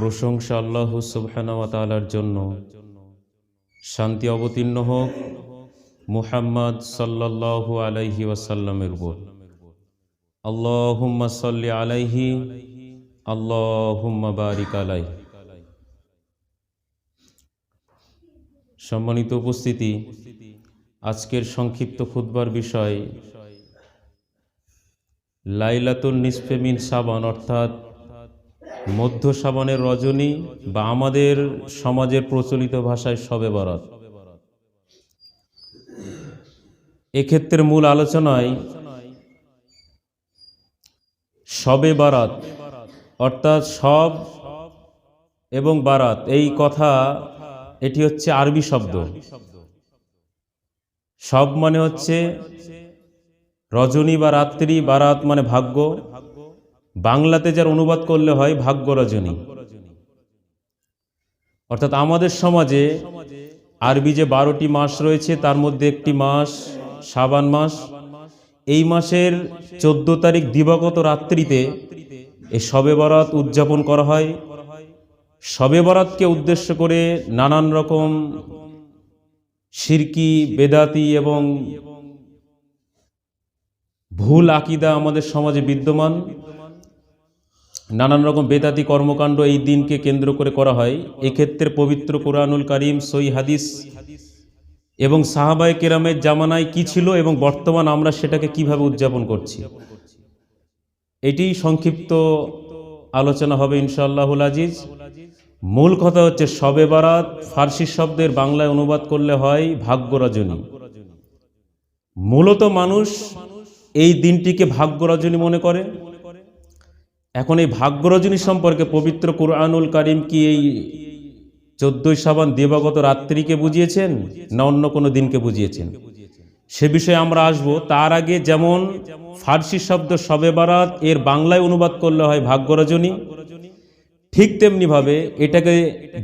প্রশংসা আল্লাহ সুবহানাহু ওয়া তাআলার জন্য। শান্তি অবতীর্ণ হোক মুহাম্মদ সাল্লাল্লাহু আলাইহি ওয়াসাল্লামের উপর। আল্লাহুম্মা সাল্লি আলাইহি আল্লাহুম্মা বারিক আলাইহি। সম্মানিত উপস্থিতি, আজকের সংক্ষিপ্ত খুতবার বিষয় লাইলাতুন নিসফে মিন শাবান, অর্থাৎ মধ্য শাবানের রজনী বা আমাদের সমাজের প্রচলিত ভাষায় শবে বরাত। এক্ষেত্রে মূল আলোচনায় শবে বারাত অর্থাৎ সব এবং বারাত, এই কথা এটি হচ্ছে আরবি শব্দ। সব মানে হচ্ছে রজনী বা রাত্রি, বারাত মানে ভাগ্য। বাংলাতে যার অনুবাদ করলে হয় ভাগ্য রজনী। অর্থাৎ আমাদের সমাজে আরবি যে 12টি মাস রয়েছে তার মধ্যে একটি মাস শাবান মাস। এই মাসের 14 তারিখ দিবাগত রাত্রিতে এই শবে বরাত উদযাপন করা হয়। শবে বরাতকে উদ্দেশ্য করে নানান রকম শিরকি, বেদাতি এবং ভুল আকীদা আমাদের সমাজে বিদ্যমান। নানান রকম বেদাতি কর্মকাণ্ড এই দিনকে কেন্দ্র করে করা হয়। এক্ষেত্রে পবিত্র কুরআনুল কারীম, সহিহ হাদিস এবং সাহাবায়ে কেরামের জামানায় কি ছিল এবং বর্তমান আমরা সেটাকে কিভাবে উদযাপন করছি, এটি সংক্ষিপ্ত আলোচনা হবে ইনশাআল্লাহুল আজিজ। মূল কথা হচ্ছে শবে বারাত ফার্সি শব্দের বাংলায় অনুবাদ করলে হয় ভাগ্য রজনী। মূলত মানুষ এই দিনটিকে ভাগ্য রজনী মনে করে। এখন এই ভাগ্য রজনী সম্পর্কে পবিত্র কুরআনুল কারীম কি এই 14 শাবান দিবাগত রাত্রিকে বুঝিয়েছেন না অন্য কোনো দিনকে বুঝিয়েছেন, সে বিষয়ে আমরা আসব। তার আগে যেমন ফার্সি শব্দ শবে বারাত এর বাংলায় অনুবাদ করলে হয় ভাগ্য রজনী, ঠিক তেমনিভাবে এটাকে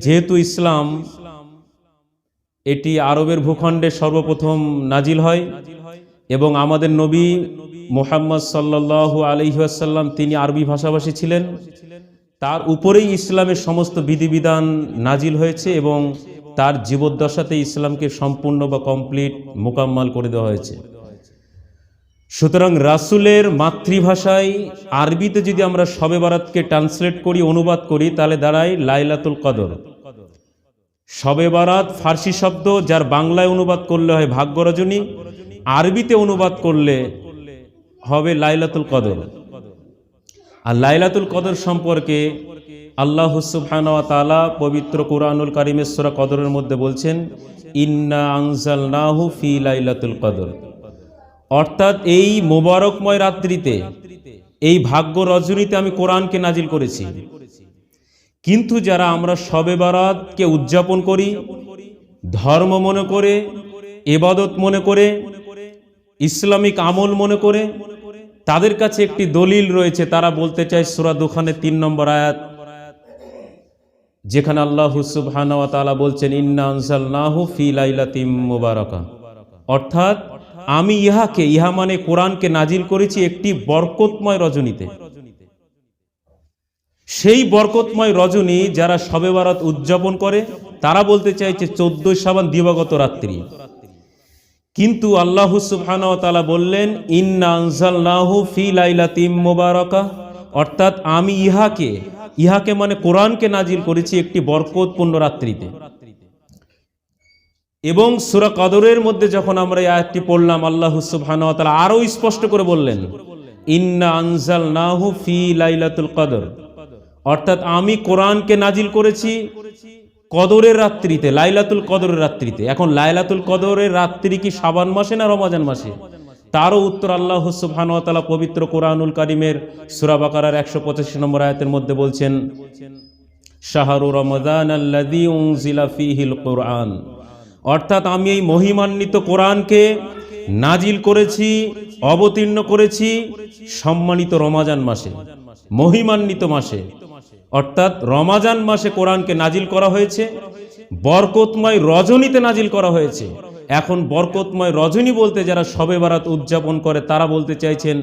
যেহেতু ইসলাম এটি আরবের ভূখণ্ডে সর্বপ্রথম নাজিল হয় এবং আমাদের নবী মুহাম্মদ সাল্লাল্লাহু আলাইহি ওয়াসাল্লাম তিনি আরবি ভাষাভাষী ছিলেন, তার উপরেই ইসলামের সমস্ত বিধিবিধান নাজিল হয়েছে এবং তার জীবদ্দশাতে ইসলামকে সম্পূর্ণ বা কমপ্লিট মোকাম্মাল করে দেওয়া হয়েছে। সুতরাং রাসূলের মাতৃভাষায় আরবিতে যদি আমরা শবে বারাতকে ট্রান্সলেট করি, অনুবাদ করি, তাহলে দাঁড়ায় লাইলাতুল কদর। শবে বারাত ফার্সি শব্দ যার বাংলায় অনুবাদ করলে হয় ভাগ্য রজনী, আরবিতে অনুবাদ করলে হবে লাইলাতুল কদর। আর লাইলাতুল কদর সম্পর্কে আল্লাহ সুবহানাহু ওয়া তাআলা পবিত্র কুরআনুল কারীমের সূরা কদরের মধ্যে বলছেন, ইন্না আনজালনাহু ফি লাইলাতুল কদর, অর্থাৎ এই মোবারকময় রাত্রিতে, এই ভাগ্য রজনীতে আমি কোরআনকে নাজিল করেছি। কিন্তু যারা আমরা শবে বারাতকে উদযাপন করি ধর্ম মনে করে, ইবাদত মনে করে, ইসলামিক আমল মনে করে, তাদের কাছে একটি দলিল রয়েছে। তারা বলতে চায় সূরা দুখানের 3 নম্বর আয়াত, যেখানে আল্লাহ সুবহানাহু ওয়া তাআলা বলছেন, ইন্না আনজালনাহু ফি লাইলাতিম মুবারাকা, অর্থাৎ আমি ইহা মানে কোরআনকে নাজিল করেছি একটি বরকতময় রজনীতে। সেই বরকতময় রজনী যারা শবে বারাত উদযাপন করে তারা বলতে চাইছে 14 শাবান দিবাগত রাত্রি। কিন্তু আল্লাহ সুবহানাহু ওয়া তাআলা বললেন, ইন্না আনজালনাহু ফি লাইলাতিম মুবারাকা, অর্থাৎ আমি ইহাকে মানে কোরআনকে নাজিল করেছি একটি বরকতপূর্ণ রাত্রিতে। এবং সূরা কদরের মধ্যে যখন আমরা এই আয়াতটি পড়লাম, আল্লাহ সুবহানাহু ওয়া তাআলা আরো স্পষ্ট করে বললেন, ইন্না আনজালনাহু ফি লাইলাতুল কদর, অর্থাৎ আমি কোরআনকে নাজিল করেছি কদরের রাত্রিতে, লাইলাতুল কদরের রাত্রিতে। এখন লাইলাতুল কদরের রাত্রি কি শাবান মাসে না রমজান মাসে? তারও উত্তর আল্লাহ সুবহানাহু ওয়া তাআলা পবিত্র কুরআনুল কারীমের সূরা বাকারার 185 নম্বর আয়াতের মধ্যে বলছেন, শাহরু রমাদানাল্লাযী উনজিলা ফীহিল কুরআন, অর্থাৎ আমি এই মহিমান্বিত কোরআনকে নাজিল করেছি, অবতীর্ণ করেছি সম্মানিত রমজান মাসে, মহিমান্বিত মাসে। অর্থাৎ রমজান মাসে কোরআনকে নাজিল করা হয়েছে, বরকতময় রজনীতে নাজিল করা হয়েছে। এখন বরকতময় রজনী বলতে যারা শবে বারাত উদযাপন করে তারা বলতে চাইছেন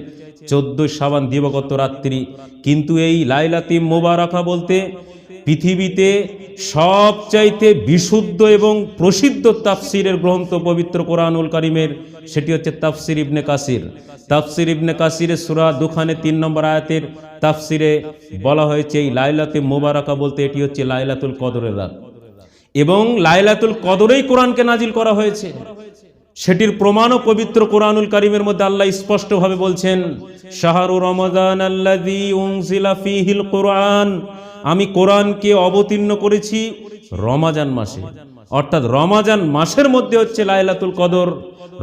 14 শাবান দিবাগত রাত্রি। কিন্তু এই লাইলাতুল মুবারাকা বলতে পৃথিবীতে সবচাইতে বিশুদ্ধ এবং প্রসিদ্ধ তাফসিরের গ্রন্থ পবিত্র কোরআনুল কারীমের, সেটি হচ্ছে তাফসির ইবনে কাসির। তাফসির ইবনে কাসিরের সূরা দুখানে 3 নম্বর আয়াতের তাফসিরে বলা হয়েছে এই লাইলাতে মুবারাকা বলতে এটি হচ্ছে লাইলাতুল কদরের রাত, এবং লাইলাতুল কদরেই কোরআনকে নাজিল করা হয়েছে। সেটির প্রমাণও পবিত্র কোরআনুল কারীমের মধ্যে আল্লাহ স্পষ্টভাবে বলছেন, শাহরু রমাদান আল্লাযী উনজিলা ফীহিল কুরআন, আমি কোরআনকে অবতীর্ণ করেছি রমাজান মাসে, অর্থাৎ রমাজান মাসের মধ্যে হচ্ছে লাইলাতুল কদর।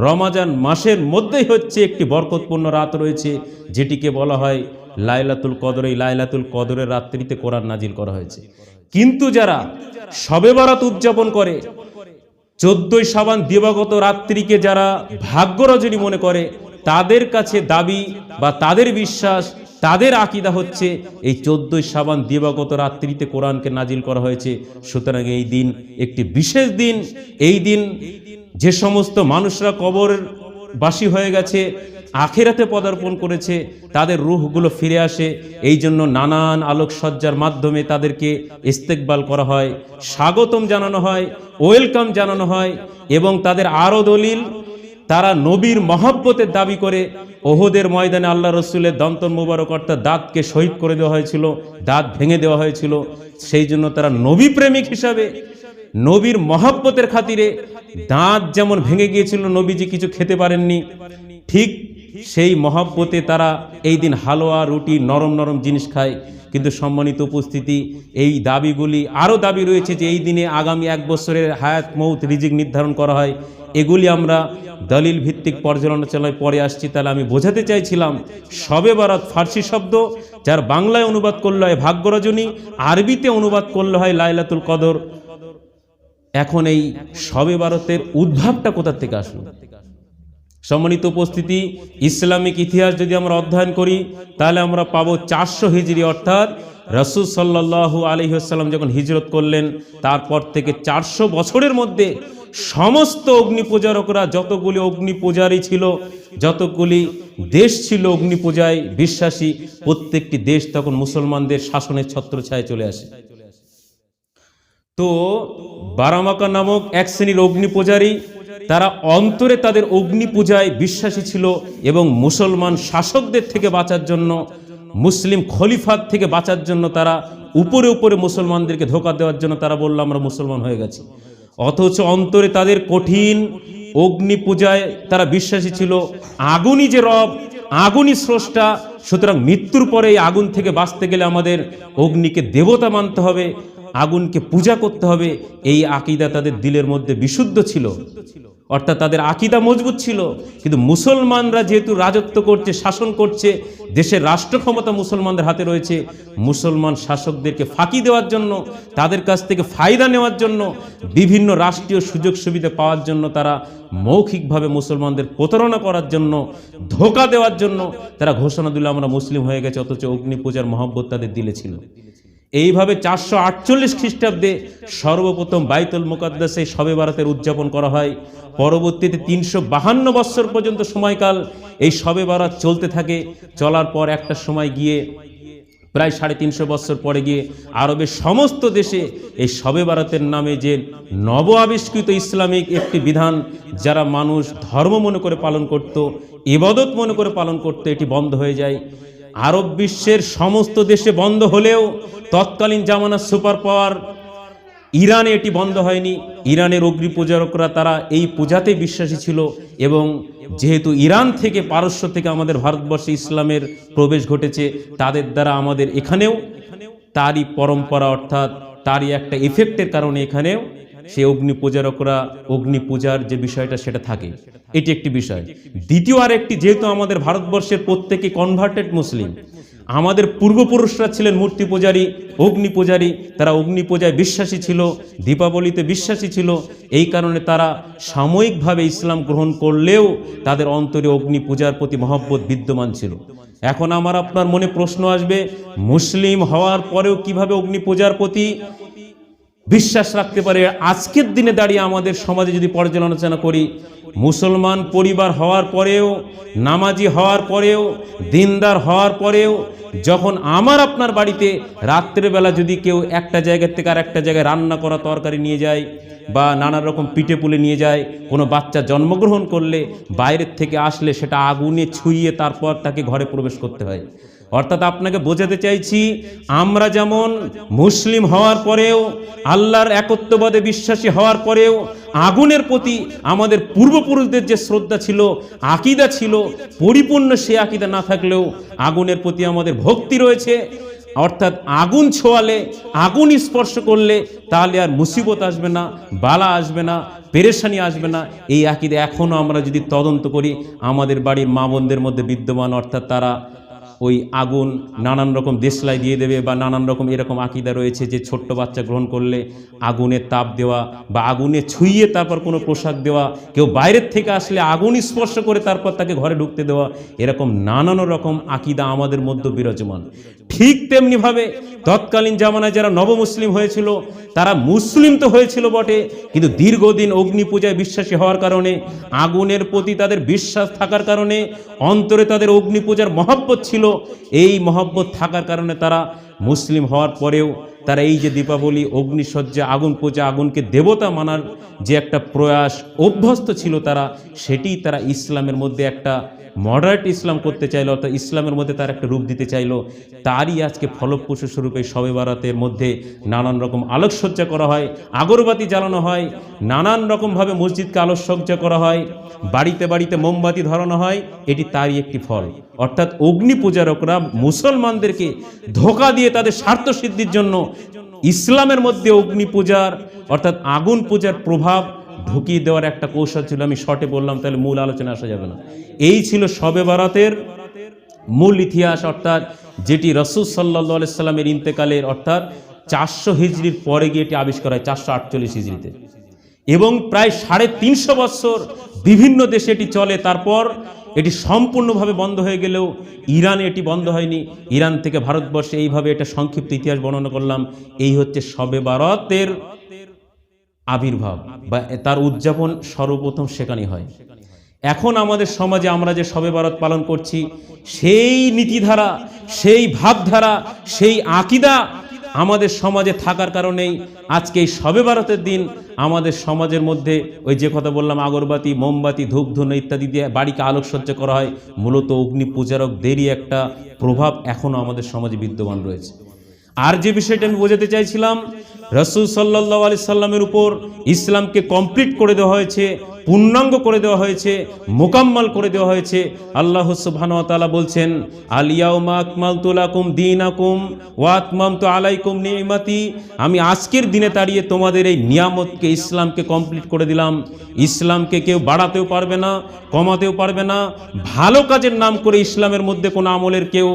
রমাজান মাসের মধ্যেই হচ্ছে একটি বরকতপূর্ণ রাত রয়েছে, যেটিকে বলা হয় লাইলাতুল কদর। এই লাইলাতুল কদরের রাত্রিতে কোরআন নাজিল করা হয়েছে। কিন্তু যারা শবে বরাত উদযাপন করে, 14ই শাবান দিবাগত রাত্রিকে যারা ভাগ্য রজনী মনে করে, তাদের কাছে দাবি বা তাদের বিশ্বাস, তাদের আকীদা হচ্ছে এই 14ই শাবান দিবাগত রাত্রিতে কোরআনকে নাজিল করা হয়েছে। সুতরাং এই দিন একটি বিশেষ দিন। এই দিন যে সমস্ত মানুষরা কবরের বাসী হয়ে গেছে, আখিরাতে পদার্পণ করেছে, তাদের রূহগুলো ফিরে আসে। এই জন্য নানান আলোকসজ্জার মাধ্যমে তাদেরকে ইস্তেকবাল করা হয়, স্বাগতম জানানো হয়, ওয়েলকাম জানানো হয়। এবং তাদের আরও দলিল, তারা নবীর মহব্বতের দাবি করে ওহদের ময়দানে আল্লাহ রসুলের দন্তন মুবারক অর্থাৎ দাঁতকে শহীদ করে দেওয়া হয়েছিল, দাঁত ভেঙে দেওয়া হয়েছিল। সেই জন্য তারা নবী প্রেমিক হিসাবে, নবীর মহব্বতের খাতিরে দাঁত যেমন ভেঙে গিয়েছিল, নবীজি কিছু খেতে পারেননি, ঠিক সেই মহব্বতে তারা এই দিন হালুয়া, রুটি, নরম নরম জিনিস খায়। কিন্তু সম্মানিত উপস্থিতি, এই দাবিগুলি, আরও দাবি রয়েছে যে এই দিনে আগামী 1 বছরের হায়াত, মৌত, রিজিক নির্ধারণ করা হয়। এগুলি আমরা দলিল ভিত্তিক পর্যালোচনায় পরে আসছি। তাহলে আমি বোঝাতে চাইছিলাম, শবে বরাত ফার্সি শব্দ, যার বাংলায় অনুবাদ করলে হয় ভাগ্য রজনী, আরবিতে অনুবাদ করলে হয় লাইলাতুল কদর। এখন এই শবে বরাতের উদ্ভবটা কোথা থেকে আসলো? সম্মানিত উপস্থিতি, ইসলামিক ইতিহাস যদি আমরা অধ্যয়ন করি তাহলে আমরা পাবো 400 হিজরি, অর্থাৎ রাসূল সাল্লাল্লাহু আলাইহি ওয়াসাল্লাম যখন হিজরত করলেন, তারপর থেকে 400 বছরের মধ্যে সমস্ত অগ্নি পূজারকরা, যতগুলি অগ্নি পূজারী ছিল, যতগুলি দেশ ছিল অগ্নি পূজায় বিশ্বাসী, প্রত্যেকটি দেশ তখন মুসলমানদের শাসনের ছত্রছায়ায় চলে আসে। তো বারামাকা নামক এক শ্রেণীর অগ্নি পূজারী, তারা অন্তরে তাদের অগ্নি পূজায় বিশ্বাসী ছিল, এবং মুসলমান শাসকদের থেকে বাঁচার জন্য, মুসলিম খলিফার থেকে বাঁচার জন্য তারা উপরে উপরে মুসলমানদেরকে ধোঁকা দেওয়ার জন্য তারা বলল আমরা মুসলমান হয়ে গেছি। অথচ অন্তরে তাদের কঠিন অগ্নি পূজায় তারা বিশ্বাসী ছিল। আগুনই যে রব, আগুনই স্রষ্টা, সুতরাং মৃত্যুর পরে এই আগুন থেকে বাঁচতে গেলে আমাদের অগ্নিকে দেবতা মানতে হবে, আগুনকে পূজা করতে হবে। এই আকীদা তাদের দিলের মধ্যে বিশুদ্ধ ছিল, অর্থাৎ তাদের আকীদা মজবুত ছিল। কিন্তু মুসলমানরা যেহেতু রাজত্ব করছে, শাসন করছে, দেশের রাষ্ট্র ক্ষমতা মুসলমানদের হাতে রয়েছে, মুসলমান শাসকদেরকে ফাঁকি দেওয়ার জন্য, তাদের কাছ থেকে ফায়দা নেওয়ার জন্য, বিভিন্ন রাষ্ট্রীয় সুযোগ সুবিধা পাওয়ার জন্য, তারা মৌখিকভাবে মুসলমানদের প্রতারণা করার জন্য, ধোঁকা দেওয়ার জন্য তারা ঘোষণা দিল আমরা মুসলিম হয়ে গেছে, অথচ অগ্নি পূজার মহব্বত তাদের দিলে ছিল। এইভাবে 448 খ্রিস্টাব্দে সর্বপ্রথম বাইতুল মুকাদ্দাসে শবে বরাতের উদযাপন করা হয়। পরবর্তীতে 352 বৎসর পর্যন্ত সময়কাল এই শবে বরাত চলতে থাকে। চলার পর একটা সময় গিয়ে প্রায় 350 বৎসর পরে গিয়ে আরবের সমস্ত দেশে এই শবে বরাতের নামে যে নব আবিষ্কৃত ইসলামিক একটি বিধান, যারা মানুষ ধর্ম মনে করে পালন করত, ইবাদত মনে করে পালন করত, এটি বন্ধ হয়ে যায়। আরব বিশ্বের সমস্ত দেশে বন্ধ হলেও তৎকালীন জামানার সুপার পাওয়ার ইরানে এটি বন্ধ হয়নি। ইরানের অগ্নি পূজারকরা তারা এই পূজাতে বিশ্বাসী ছিল, এবং যেহেতু ইরান থেকে, পারস্য থেকে আমাদের ভারতবর্ষে ইসলামের প্রবেশ ঘটেছে, তাদের দ্বারা আমাদের এখানেও তারই পরম্পরা, অর্থাৎ তারই একটা এফেক্টের কারণে এখানেও সেই অগ্নি পূজারকরা অগ্নি পূজার যে বিষয়টা সেটা থাকে। এটি একটি বিষয়। দ্বিতীয় আর একটি, যেহেতু আমাদের ভারতবর্ষের প্রত্যেকে কনভার্টেড মুসলিম, আমাদের পূর্বপুরুষরা ছিলেন মূর্তি পূজারী, অগ্নি পূজারী, তারা অগ্নি পূজায় বিশ্বাসী ছিল, দীপাবলিতে বিশ্বাসী ছিল। এই কারণে তারা সাময়িকভাবে ইসলাম গ্রহণ করলেও তাদের অন্তরে অগ্নি পূজার প্রতি মহব্বত বিদ্যমান ছিল। এখন আমার আপনার মনে প্রশ্ন আসবে, মুসলিম হওয়ার পরেও কিভাবে অগ্নি পূজার প্রতি বিশ্বাস রাখতে পারে। আজকের দিনে দাঁড়িয়ে আমাদের সমাজে যদি পর্যালোচনা করি, মুসলমান পরিবার হওয়ার পরেও, নামাজি হওয়ার পরেও, দিনদার হওয়ার পরেও, যখন আমার আপনার বাড়িতে রাত্রেবেলা যদি কেউ একটা জায়গা থেকে আর একটা জায়গায় রান্না করা তরকারি নিয়ে যায় বা নানা রকম পিঠে পুলে নিয়ে যায়, কোনো বাচ্চা জন্মগ্রহণ করলে বাইরের থেকে আসলে সেটা আগুনে ছুঁয়ে তারপর তাকে ঘরে প্রবেশ করতে হয়। অর্থাৎ আপনাকে বোঝাতে চাইছি, আমরা যেমন মুসলিম হওয়ার পরেও, আল্লাহর একত্ববাদে বিশ্বাসী হওয়ার পরেও আগুনের প্রতি আমাদের পূর্বপুরুষদের যে শ্রদ্ধা ছিল, আকীদা ছিল, পরিপূর্ণ সে আকীদা না থাকলেও আগুনের প্রতি আমাদের ভক্তি রয়েছে। অর্থাৎ আগুন ছোঁয়ালে, আগুন স্পর্শ করলে তাহলে আর মুসিবত আসবে না, বালা আসবে না, পেরেশানি আসবে না। এই আকীদা এখনও আমরা যদি তদন্ত করি আমাদের বাড়ির মা বোনদের মধ্যে বিদ্যমান। অর্থাৎ তারা ওই আগুন নানান রকম দেশলাই দিয়ে দেবে বা নানান রকম এরকম আকীদা রয়েছে যে ছোট্ট বাচ্চা গ্রহণ করলে আগুনের তাপ দেওয়া বা আগুনে ছুঁয়ে তারপর কোনো পোশাক দেওয়া, কেউ বাইরের থেকে আসলে আগুন স্পর্শ করে তারপর তাকে ঘরে ঢুকতে দেওয়া, এরকম নানান রকম আকীদা আমাদের মধ্যে বিরাজমান। ঠিক তেমনিভাবে তৎকালীন জামানায় যারা নবমুসলিম হয়েছিল তারা মুসলিম তো হয়েছিল বটে, কিন্তু দীর্ঘদিন অগ্নি পূজায় বিশ্বাসী হওয়ার কারণে, আগুনের প্রতি তাদের বিশ্বাস থাকার কারণে, অন্তরে তাদের অগ্নি পূজার মহব্বত ছিল, এই মহব্বত থাকার কারণে তারা মুসলিম হওয়ার পরেও তারা এই যে দীপাবলি, অগ্নিসজ্জা, আগুন পূজা, আগুনকে দেবতা মানার যে একটা প্রয়াস অভ্যস্ত ছিল তারা, সেটি তারা ইসলামের মধ্যে একটা মডারেট ইসলাম করতে চাইলো, অর্থাৎ ইসলামের মধ্যে তার একটা রূপ দিতে চাইলো। তারই আজকে ফলপ্রসূ স্বরূপে শবে বারাতের মধ্যে নানান রকম আলোকসজ্জা করা হয়, আগরবাতি জ্বালানো হয়, নানান রকমভাবে মসজিদকে আলোকসজ্জা করা হয়, বাড়িতে বাড়িতে মোমবাতি ধরানো হয়। এটি তারই একটি ফল। অর্থাৎ অগ্নি পূজারকরা মুসলমানদেরকে ধোঁকা দিয়ে তাদের স্বার্থ সিদ্ধির জন্য ইসলামের মধ্যে অগ্নি পূজার অর্থাৎ আগুন পূজার প্রভাব ঢুকিয়ে দেওয়ার একটা কৌশল ছিল। আমি শর্টে বললাম, তাহলে মূল আলোচনা আসা যাবে না। এই ছিল শবে বারাতের মূল ইতিহাস, অর্থাৎ যেটি রাসূল সাল্লাল্লাহু আলাইহি সাল্লামের ইন্তেকালের অর্থাৎ 400 হিজরির পরে গিয়ে এটি আবিষ্কার হয়, 448 হিজরিতে, এবং প্রায় 350 বছর বিভিন্ন দেশে এটি চলে। তারপর এটি সম্পূর্ণভাবে বন্ধ হয়ে গেলেও ইরানে এটি বন্ধ হয়নি। ইরান থেকে ভারতবর্ষে এইভাবে এটা সংক্ষিপ্ত ইতিহাস বর্ণনা করলাম। এই হচ্ছে শবে বারাতের আবির্ভাব বা তার উদযাপন সর্বপ্রথম সেখানেই হয়। এখন আমাদের সমাজে আমরা যে শবে বারাত পালন করছি, সেই নীতিধারা, সেই ভাবধারা, সেই আকীদা আমাদের সমাজে থাকার কারণেই আজকে এই শবে বারাতের দিন আমাদের সমাজের মধ্যে ওই যে কথা বললাম, আগরবাতি, মোমবাতি, ধূপধুনো ইত্যাদি দিয়ে বাড়িকে আলোকসজ্জা করা হয়। মূলত অগ্নি পূজারকদেরই একটা প্রভাব এখনও আমাদের সমাজে বিদ্যমান রয়েছে। আর যে বিষয়টা আমি বোঝাতে চাইছিলাম, রাসূল সাল্লাল্লাহু আলাইহি সাল্লামের উপর ইসলামকে কমপ্লিট করে দেওয়া হয়েছে, পূর্ণাঙ্গ করে দেওয়া হয়েছে, মোকাম্মাল করে দেওয়া হয়েছে। আল্লাহ সুবহানাহু ওয়া তাআলা বলছেন, আল ইয়াউমা আকমালতু লাকুম দীনাকুম ওয়া আতমামতু আলাইকুম নি'মাতি, আমি আজকের দিনে দাঁড়িয়ে তোমাদের এই নিয়ামতকে, ইসলামকে কমপ্লিট করে দিলাম। ইসলামকে কেউ বাড়াতেও পারবে না, কমাতেও পারবে না। ভালো কাজের নাম করে ইসলামের মধ্যে কোনো আমলের কেউ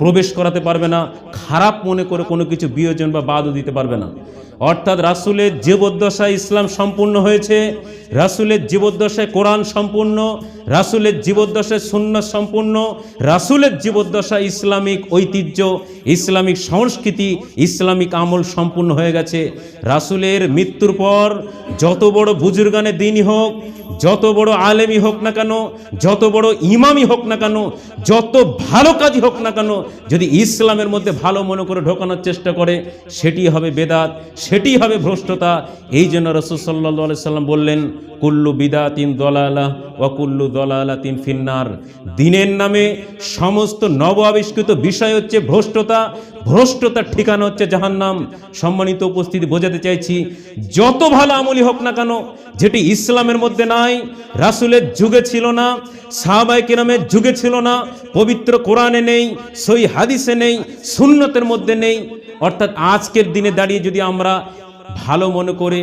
প্রবেশ করাতে পারবে না, খারাপ মনে করে কোনো কিছু বিয়োজন বা বাদও দিতে পারবে না। অর্থাৎ রাসূলের জীবদ্দশায় ইসলাম সম্পূর্ণ হয়েছে, রাসূলের জীবদ্দশায় কোরআন সম্পূর্ণ, রাসূলের জীবদ্দশায় সুন্নাত সম্পূর্ণ, রাসূলের জীবদ্দশায় ইসলামিক ঐতিহ্য, ইসলামিক সংস্কৃতি, ইসলামিক আমল সম্পূর্ণ হয়ে গেছে। রাসূলের মৃত্যুর পর যত বড় বুজুর্গানে দ্বীনই হোক, যত বড় আলেমই হোক না কেন, যত বড় ইমামই হোক না কেন, যত ভালো কাজই হোক না কেন, যদি ইসলামের মধ্যে ভালো মনে করে ঢোকানোর চেষ্টা করে, সেটি হবে বেদাত, সেটি হবে ভ্রষ্টতা। এই জন্য রাসূল সাল্লাল্লাহু আলাইহি সাল্লাম বললেন, কুল্লু বিদাতিন দলালাহ ওয়া কুল্লু দলালাতিন ফিন্নার। দ্বীনের নামে সমস্ত নব আবিষ্কৃত বিষয় হচ্ছে ভ্রষ্টতা, ভ্রষ্টতার ঠিকানা হচ্ছে জাহান্নাম। সম্মানিত উপস্থিতি, বোঝাতে চাইছি, যত ভালো আমলই হোক না কেন, যেটি ইসলামের মধ্যে নাই, রাসূলের যুগে ছিল না, সাহাবায়ে কেরামের যুগে ছিল না, পবিত্র কোরআনে নেই, সহিহ হাদিসে নেই, সুন্নতের মধ্যে নেই, অর্থাৎ আজকের দিনে দাঁড়িয়ে যদি আমরা ভালো মনে করে,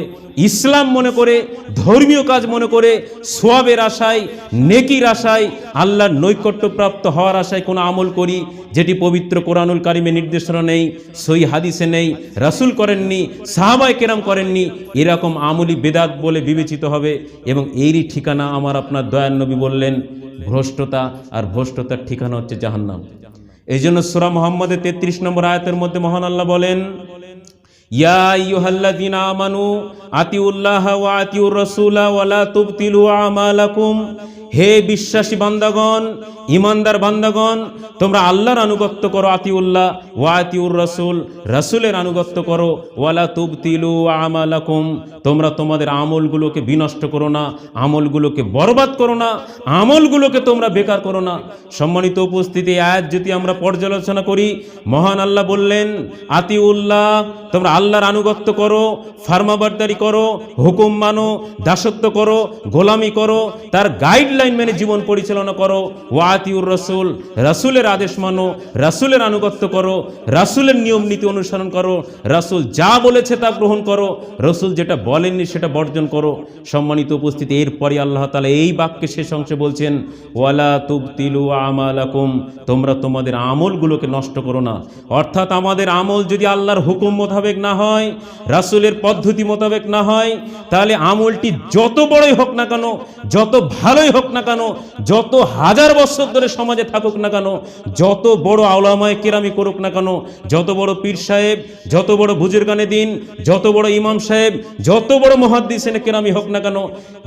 ইসলাম মনে করে, ধর্মীয় কাজ মনে করে, সওয়াবের আশায়, নেকির আশায়, আল্লাহর নৈকট্যপ্রাপ্ত হওয়ার আশায় কোনো আমল করি, যেটি পবিত্র কোরআনুল কারিমে নির্দেশনা নেই, সহিহ হাদিসে নেই, রাসূল করেননি, সাহাবায়ে কেরাম করেননি, এরকম আমলই বেদাত বলে বিবেচিত হবে। এবং এরই ঠিকানা আমার আপনার দয়ার নবী বললেন ভ্রষ্টতা, আর ভ্রষ্টতার ঠিকানা হচ্ছে জাহান্নাম। এই জন্য সূরা মুহাম্মদের 33 নম্বর আয়াতের মধ্যে মহান আল্লাহ বলেন, ইয়া আইয়ুহাল্লাযীনা আমানু আতিউল্লাহা ওয়া আতিউর রাসূলা ওয়া লা তুবতিলু আমালাকুম। হে বিশ্বাসী বান্দাগণ, ইমানদার বান্দাগণ, তোমরা আল্লাহর আনুগত্য করো, আতিউল্লাহ ওয়া আতিউর রাসূল, রাসূলের আনুগত্য করো, ওয়ালা তুবতিলু আমালাকুম, তোমরা তোমাদের আমলগুলোকে বিনষ্ট করো না, আমলগুলোকে বরবাদ করো না, আমলগুলোকে তোমরা বেকার করো না। সম্মানিত উপস্থিতি, আয়াত যদি আমরা পর্যালোচনা করি, মহান আল্লাহ বললেন আতিউল্লাহ, তোমরা আল্লাহর আনুগত্য করো, ফার্মাবারদারি করো, হুকুম মানো, দাসত্ব করো, গোলামি করো, তার গাইডলাইন মেনে জীবন পরিচালনা করো। ওয়া আতিউর রাসূল, রাসূলের আদেশ মানো, রাসূলের আনুগত্য করো, রাসূলের নিয়ম নীতি অনুসরণ করো, রাসূল যা বলেছে তা গ্রহণ করো, রাসূল যেটা বলেননি সেটা বর্জন করো। সম্মানিত উপস্থিতি, এরপরে আল্লাহ তাআলা এই বাক্যে শেষ অংশে বলছেন ওয়ালা তুবতিলু আমালাকুম, তোমরা তোমাদের আমলগুলোকে নষ্ট করো না। অর্থাৎ আমাদের আমল যদি আল্লাহর হুকুম মোতাবেক না হয়, রাসূলের পদ্ধতি মোতাবেক না হয়, তাহলে আমলটি যত বড়ই হোক না কেন, যত ভালোই হোক না কেন, যত হাজার বছর ধরে সমাজে থাকুক না কেন, যত বড় আউলামায়ে কেরামি করুক না কেন, যত বড় পীর সাহেব, যত বড় বুজুর্গানে দিন, যত বড় ইমাম সাহেব, যত বড় মুহাদ্দিসিনে কেরামি হোক না কেন,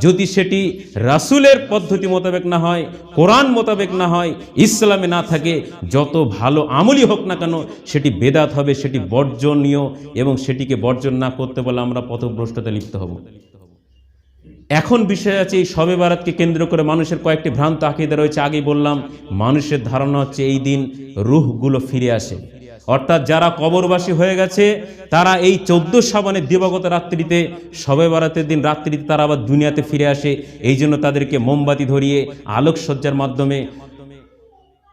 যদি সেটি রাসূলের পদ্ধতি মোতাবেক না হয়, কোরআন মোতাবেক না হয়, ইসলামে না থাকে, যত ভালো আমলই হোক না কেন, সেটি বেদাত হবে, সেটি বর্জনীয়, এবং সেটিকে বর্জন না করতে বলে আমরা পথভ্রষ্টতায় লিপ্ত হব। এখন বিষয় আছে, এই শবে বারাতকে কেন্দ্র করে মানুষের কয়েকটি ভ্রান্ত আকীদা রয়েছে। আগেই বললাম, মানুষের ধারণা হচ্ছে এই দিন রূহগুলো ফিরে আসে, অর্থাৎ যারা কবরবাসী হয়ে গেছে তারা এই 14 শাবানের দিবাগত রাত্রিতে, শবে বারাতের দিন রাত্রিতে তারা আবার দুনিয়াতে ফিরে আসে। এই জন্য তাদেরকে মোমবাতি ধরিয়ে আলোকসজ্জার মাধ্যমে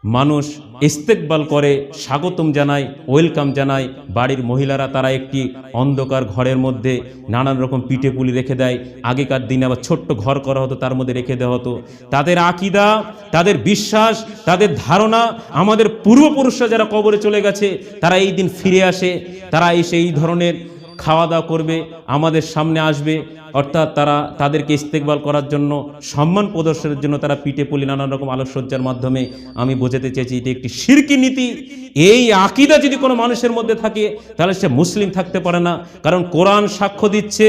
মানুষ ইস্তেকবাল করে, স্বাগতম জানায়, ওয়েলকাম জানায়। বাড়ির মহিলারা তারা একটি অন্ধকার ঘরের মধ্যে নানান রকম পিঠে পুলি রেখে দেয়। আগেকার দিনে আবার ছোট্ট ঘর করা হতো, তার মধ্যে রেখে দেওয়া হতো। তাদের আকীদা, তাদের বিশ্বাস, তাদের ধারণা, আমাদের পূর্বপুরুষরা যারা কবরে চলে গেছে তারা এই দিন ফিরে আসে, তারা এসে এই ধরনের খাওয়া দাওয়া করবে, আমাদের সামনে আসবে। অর্থাৎ তারা তাদেরকে ইস্তেকবাল করার জন্য, সম্মান প্রদর্শনের জন্য তারা পিঠে পুলি নানান রকম আলোকসজ্জার মাধ্যমে, আমি বোঝাতে চেয়েছি এটা একটি শিরকি নীতি। এই আকীদা যদি কোনো মানুষের মধ্যে থাকে তাহলে সে মুসলিম থাকতে পারে না। কারণ কোরআন সাক্ষ্য দিচ্ছে,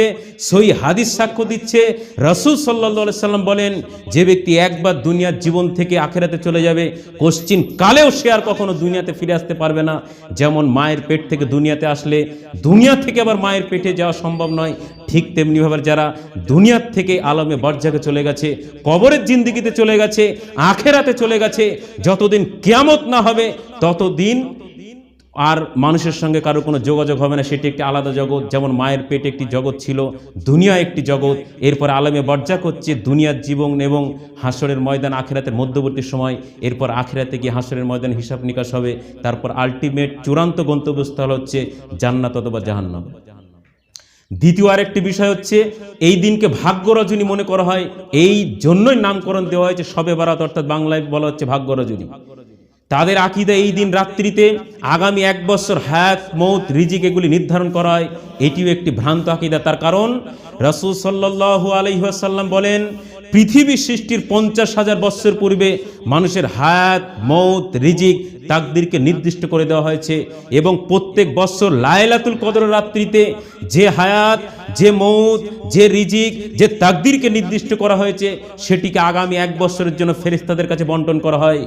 সহিহ হাদিস সাক্ষ্য দিচ্ছে, রাসূল সাল্লাল্লাহু আলাইহি সাল্লাম বলেন, যে ব্যক্তি একবার দুনিয়ার জীবন থেকে আখিরাতে চলে যাবে, কোশ্চিন কালেও সে আর কখনো দুনিয়াতে ফিরে আসতে পারবে না। যেমন মায়ের পেট থেকে দুনিয়াতে আসলে দুনিয়া থেকে আবার মায়ের পেটে যাওয়া সম্ভব নয়, ঠিক তেমনিভাবে যারা দুনিয়ার থেকে আলমে বারজাখে চলে গেছে, কবরের জিন্দেগিতে চলে গেছে, আখেরাতে চলে গেছে, যতদিন কিয়ামত না হবে ততদিন আর মানুষের সঙ্গে কারো কোনো যোগাযোগ হবে না। সেটি একটি আলাদা জগৎ। যেমন মায়ের পেটে একটি জগৎ ছিল, দুনিয়া একটি জগৎ, এরপর আলমে বারজাখ হচ্ছে দুনিয়ার জীবন এবং হাসরের ময়দান আখিরাতের মধ্যবর্তী সময়। এরপর আখিরাতে গিয়ে হাসরের ময়দান হিসাব নিকাশ হবে, তারপর আলটিমেট চূড়ান্ত গন্তব্যস্থল হচ্ছে জান্নাত অথবা জাহান্নাম। দ্বিতীয় আরেকটি বিষয় হচ্ছে, এই দিনকে ভাগ্য রজনী মনে করা হয়, এই জন্যই নামকরণ দেওয়া হয়েছে শবে বারাত, অর্থাৎ বাংলায় বলা হচ্ছে ভাগ্য রজনী। তাদের আকীদা এই দিন রাত্রিতে আগামী 1 বছর হায়াত, মৌত, রিজিক এগুলি নির্ধারণ করা হয়। এটিও একটি ভ্রান্ত আকীদা। তার কারণ রাসূল সাল্লাল্লাহু আলাইহি ওয়াসাল্লাম বলেন, পৃথিবী সৃষ্টির 50,000 বছর পূর্বে মানুষের হায়াত, মৌত, রিজিক, তাকদীরকে নির্দিষ্ট করে দেওয়া হয়েছে, এবং প্রত্যেক বছর লায়লাতুল কদরের রাত্রিতে যে হায়াত, যে মৌত, যে রিজিক, যে তাকদীরকে নির্দিষ্ট করা হয়েছে সেটিকে আগামী 1 বছরের জন্য ফেরেশতাদের কাছে বন্টন করা হয়।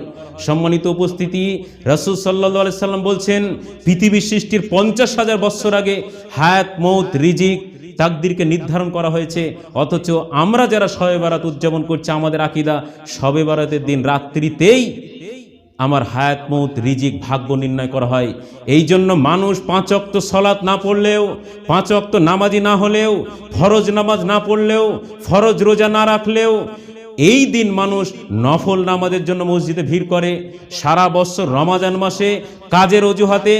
সম্মানিত উপস্থিতি, রাসূল সাল্লাল্লাহু আলাইহি সাল্লাম বলছেন, পৃথিবী সৃষ্টির 50,000 বছর আগে হায়াত, মৌত, রিজিক, তাকদীরকে নির্ধারণ করা হয়েছে। অথচ আমরা যারা শবে বারাত উদযাপন করছি, আমাদের আকীদা শবে বারাতের দিন রাত্রিতেই আমার হায়াত, মৌত, রিজিক, ভাগ্য নির্ণয় করা হয়। এই জন্য মানুষ 5 ওয়াক্ত সালাত না পড়লেও, 5 ওয়াক্ত নামাজি না হলেও, ফরজ নামাজ না পড়লেও, ফরজ রোজা না রাখলেও, এই দিন মানুষ নফল নামাজের জন্য মসজিদে ভিড় করে। সারা বছর রমাজান মাসে কাজের অজুহাতে,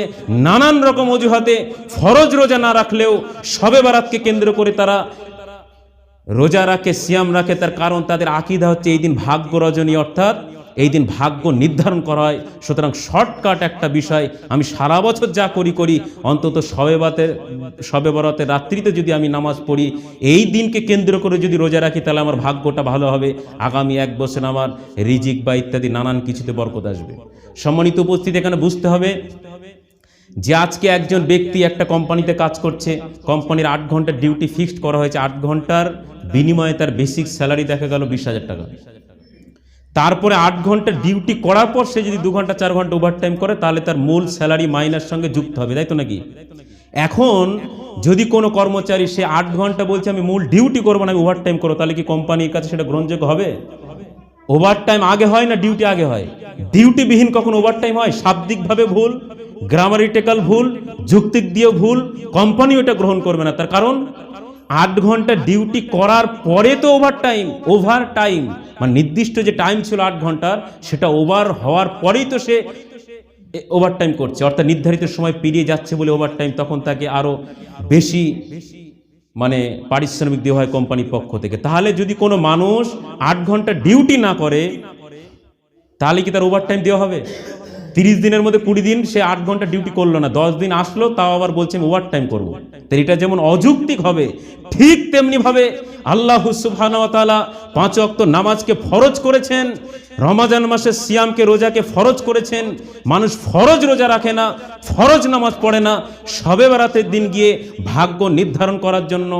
নানান রকম অজুহাতে ফরজ রোজা না রাখলেও শবে বারাতকে কেন্দ্র করে তারা রোজা রাখে, সিয়াম রাখে। তার কারণ তাদের আকীদা হচ্ছে এই দিন ভাগ্য রজনী, অর্থাৎ এই দিন ভাগ্য নির্ধারণ করা হয়। সুতরাং শর্টকাট একটা বিষয়, আমি সারা বছর যা করি অন্তত শবে বারাতের রাত্রিতে যদি আমি নামাজ পড়ি, এই দিনকে কেন্দ্র করে যদি রোজা রাখি, তাহলে আমার ভাগ্যটা ভালো হবে, আগামী 1 বছর আমার রিজিক বা ইত্যাদি নানান কিছুতে বরকত আসবে। সম্মানিত উপস্থিতি, এখানে বুঝতে হবে যে আজকে একজন ব্যক্তি একটা কোম্পানিতে কাজ করছে, কোম্পানির 8 ঘন্টার ডিউটি ফিক্সড করা হয়েছে, 8 ঘন্টার বিনিময়ে তার বেসিক স্যালারি দেখা গেল 20,000 টাকা। তারপরে 8 ঘন্টা ডিউটি করার পর সে যদি 2 ঘন্টা 4 ঘন্টা ওভারটাইম করে তাহলে তার মূল স্যালারি মাইনাস সঙ্গে যুক্ত হবে, তাই তো নাকি? এখন যদি কোনো কর্মচারী সে 8 ঘন্টা বলছে আমি মূল ডিউটি করবো না, আমি ওভারটাইম করবো, তাহলে কি কোম্পানির কাছে সেটা গ্রহণযোগ্য হবে? ওভারটাইম আগে হয় না ডিউটি আগে হয়? ডিউটিবিহীন কখন ওভারটাইম হয়? শাব্দিকভাবে ভুল, গ্রামারিটিক্যাল ভুল, যুক্তিক দিয়েও ভুল, কোম্পানি ওটা গ্রহণ করবে না। তার কারণ 8 ঘন্টা ডিউটি করার পরে তো ওভার টাইম মানে নির্দিষ্ট যে টাইম ছিল 8 ঘন্টার, সেটা ওভার হওয়ার পরেই তো সে ওভারটাইম করছে, অর্থাৎ নির্ধারিত সময় পেরিয়ে যাচ্ছে বলে ওভারটাইম, তখন তাকে আরো বেশি মানে পারিশ্রমিক দেওয়া হয় কোম্পানির পক্ষ থেকে। তাহলে যদি কোনো মানুষ 8 ঘন্টা ডিউটি না করে তাহলে কি তার ওভারটাইম দেওয়া হবে? 30 দিনের মধ্যে 20 দিন সে 8 ঘন্টা ডিউটি করলো না, 10 দিন আসলো, তাও আবার বলছে আমি ওভারটাইম করবো, তো এটা যেমন অযৌক্তিক হবে, ঠিক তেমনি ভাবে আল্লাহ সুবহানাহু ওয়া তাআলা 5 ওয়াক্ত নামাজকে ফরজ করেছেন, রমাজান মাসে সিয়ামকে রোজাকে ফরজ করেছেন। মানুষ ফরজ রোজা রাখে না, ফরজ নামাজ পড়ে না, শবে বরাতের দিন গিয়ে ভাগ্য নির্ধারণ করার জন্য,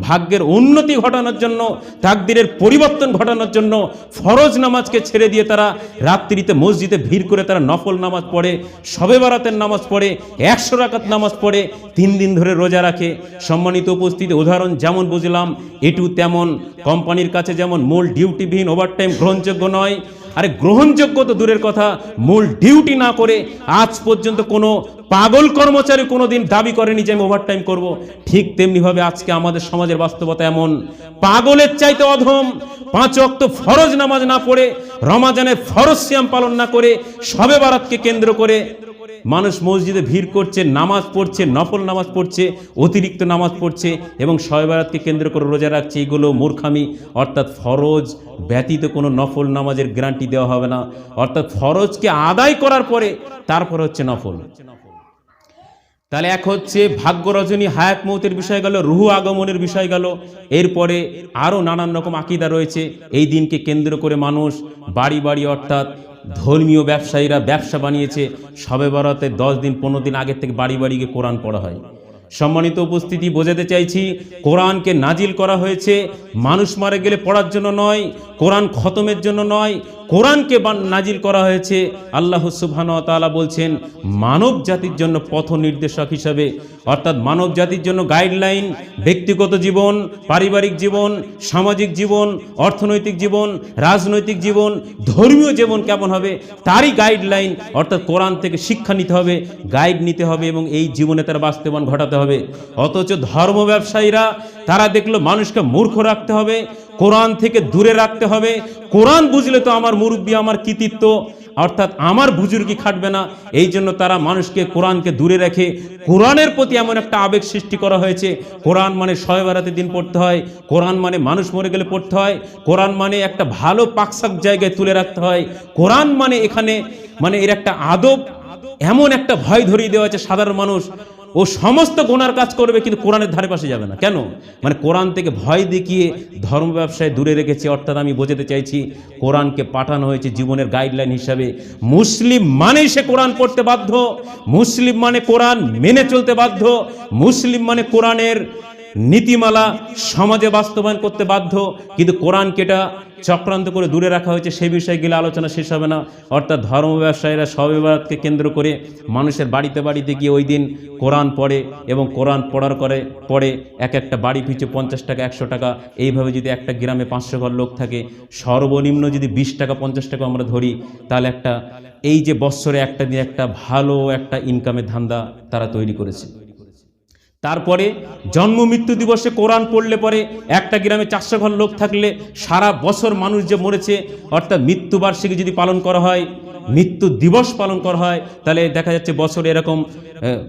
ভাগ্যের উন্নতি ঘটানোর জন্য, তাকদীরের পরিবর্তন ঘটানোর জন্য ফরজ নামাজকে ছেড়ে দিয়ে তারা রাত্রিতে মসজিদে ভিড় করে তারা নফল নামাজ পড়ে, শবে বরাতের নামাজ পড়ে, 100 রাকাত নামাজ পড়ে, 3 দিন ধরে রোজা রাখে। সম্মানিত উপস্থিতি, উদাহরণ যেমন বুঝলাম এটু তেমন কোম্পানির কাছে যেমন মূল ডিউটিবিহীন ওভারটাইম গ্রহণযোগ্য নয়, আরে গ্রহণযোগ্য তো দূরের কথা, মূল ডিউটি না করে আজ পর্যন্ত কোনো পাগল কর্মচারী কোনোদিন দাবি করেনি যে আমি ওভারটাইম করব। ঠিক তেমনি ভাবে আজকে আমাদের সমাজের বাস্তবতা এমন, পাগলের চাইতে অধম, 5 ওয়াক্ত ফরজ নামাজ না পড়ে, রমাজানের ফরজ সিয়াম পালন না করে, শবে বরাতকে কেন্দ্র করে মানুষ মসজিদে ভিড় করছে, নামাজ পড়ছে, নফল নামাজ পড়ছে, অতিরিক্ত নামাজ পড়ছে এবং শবে বরাতকে কেন্দ্র করে রোজা রাখছে। এগুলো মূর্খামি, অর্থাৎ ফরজ ব্যতীত কোনো নফল নামাজের গ্যারান্টি দেওয়া হবে না, অর্থাৎ ফরজকে আদায় করার পরে তারপর হচ্ছে নফল। তাহলে এক হচ্ছে ভাগ্য রজনী, হায়াত মৌতের বিষয় গেল, রুহু আগমনের বিষয় গেল, এরপরে আরও নানান রকম আকীদা রয়েছে। এই দিনকে কেন্দ্র করে মানুষ বাড়ি বাড়ি অর্থাৎ ধর্মীয় ব্যবসায়ীরা ব্যবসা বানিয়েছে, শবে বরাতে 10 দিন 15 দিন আগের থেকে বাড়ি বাড়ি গিয়ে কোরআন পড়া হয়। সম্মানিত উপস্থিতি, বোঝাতে চাইছি কোরআনকে নাজিল করা হয়েছে মানুষ মারা গেলে পড়ার জন্য নয়, কোরআন খতমের জন্য নয়, কোরআনকে নাজিল করা হয়েছে আল্লাহ সুবহানাহু ওয়া তাআলা বলছেন মানব জাতির জন্য পথ নির্দেশক হিসাবে, অর্থাৎ মানব জাতির জন্য গাইডলাইন, ব্যক্তিগত জীবন, পারিবারিক জীবন, সামাজিক জীবন, অর্থনৈতিক জীবন, রাজনৈতিক জীবন, ধর্মীয় জীবন কেমন হবে তারই গাইডলাইন, অর্থাৎ কোরআন থেকে শিক্ষা নিতে হবে, গাইড নিতে হবে এবং এই জীবনে তার বাস্তবায়ন ঘটাতে হবে। অথচ ধর্ম ব্যবসায়ীরা তারা দেখলো মানুষকে মূর্খ রাখতে হবে, কোরআন থেকে দূরে রাখতে হবে, কোরআন বুঝলে তো আমার মুরব্বী, আমার কৃতিত্ব, অর্থাৎ আমার বুজুর্গি খাটবে না, এই জন্য তারা মানুষকে কোরআনকে দূরে রেখে কোরআনের প্রতি এমন একটা আবেগ সৃষ্টি করা হয়েছে। কোরআন মানে শবে বরাতের দিন পড়তে হয়, কোরআন মানে মানুষ মরে গেলে পড়তে হয়, কোরআন মানে একটা ভালো পাকসাক জায়গায় তুলে রাখতে হয়, কোরআন মানে এখানে মানে এর একটা আদব, এমন একটা ভয় ধরিয়ে দেওয়া হয়েছে সাধারণ মানুষ ও সমস্ত গুনার কাজ করবে কিন্তু কোরআনের ধারে পাশে যাবে না। কেন? মানে কোরআন থেকে ভয় দেখিয়ে ধর্ম ব্যবসায় দূরে রেখেছে। অর্থাৎ আমি বোঝাতে চাইছি কোরআনকে পাঠানো হয়েছে জীবনের গাইডলাইন হিসাবে। মুসলিম মানে সে কোরআন পড়তে বাধ্য, মুসলিম মানে কোরআন মেনে চলতে বাধ্য, মুসলিম মানে কোরআনের নীতিমালা সমাজে বাস্তবায়ন করতে বাধ্য। কিন্তু কোরআনকে এটা চক্রান্ত করে দূরে রাখা হয়েছে, সেই বিষয়ে গেলে আলোচনা শেষ হবে না। অর্থাৎ ধর্ম ব্যবসায়ীরা শবে বরাতকে কেন্দ্র করে মানুষের বাড়িতে বাড়িতে গিয়ে ওই দিন কোরআন পড়ে এবং কোরআন পড়ার পরে এক একটা বাড়ি পিছু 50 টাকা 100 টাকা, এইভাবে যদি একটা গ্রামে 500 ঘর লোক থাকে, সর্বনিম্ন যদি 20 টাকা 50 টাকা আমরা ধরি, তাহলে একটা এই যে বৎসরে একটা দিন একটা ভালো একটা ইনকামের ধান্দা তারা তৈরি করেছে। তারপরে জন্ম মৃত্যু দিবসে কোরআন পড়লে পরে একটা গ্রামে 400 ঘর লোক থাকলে সারা বছর মানুষ যে মরেছে, অর্থাৎ মৃত্যুবার্ষিকী যদি পালন করা হয়, মৃত্যু দিবস পালন করা হয়, তাহলে দেখা যাচ্ছে বছরে এরকম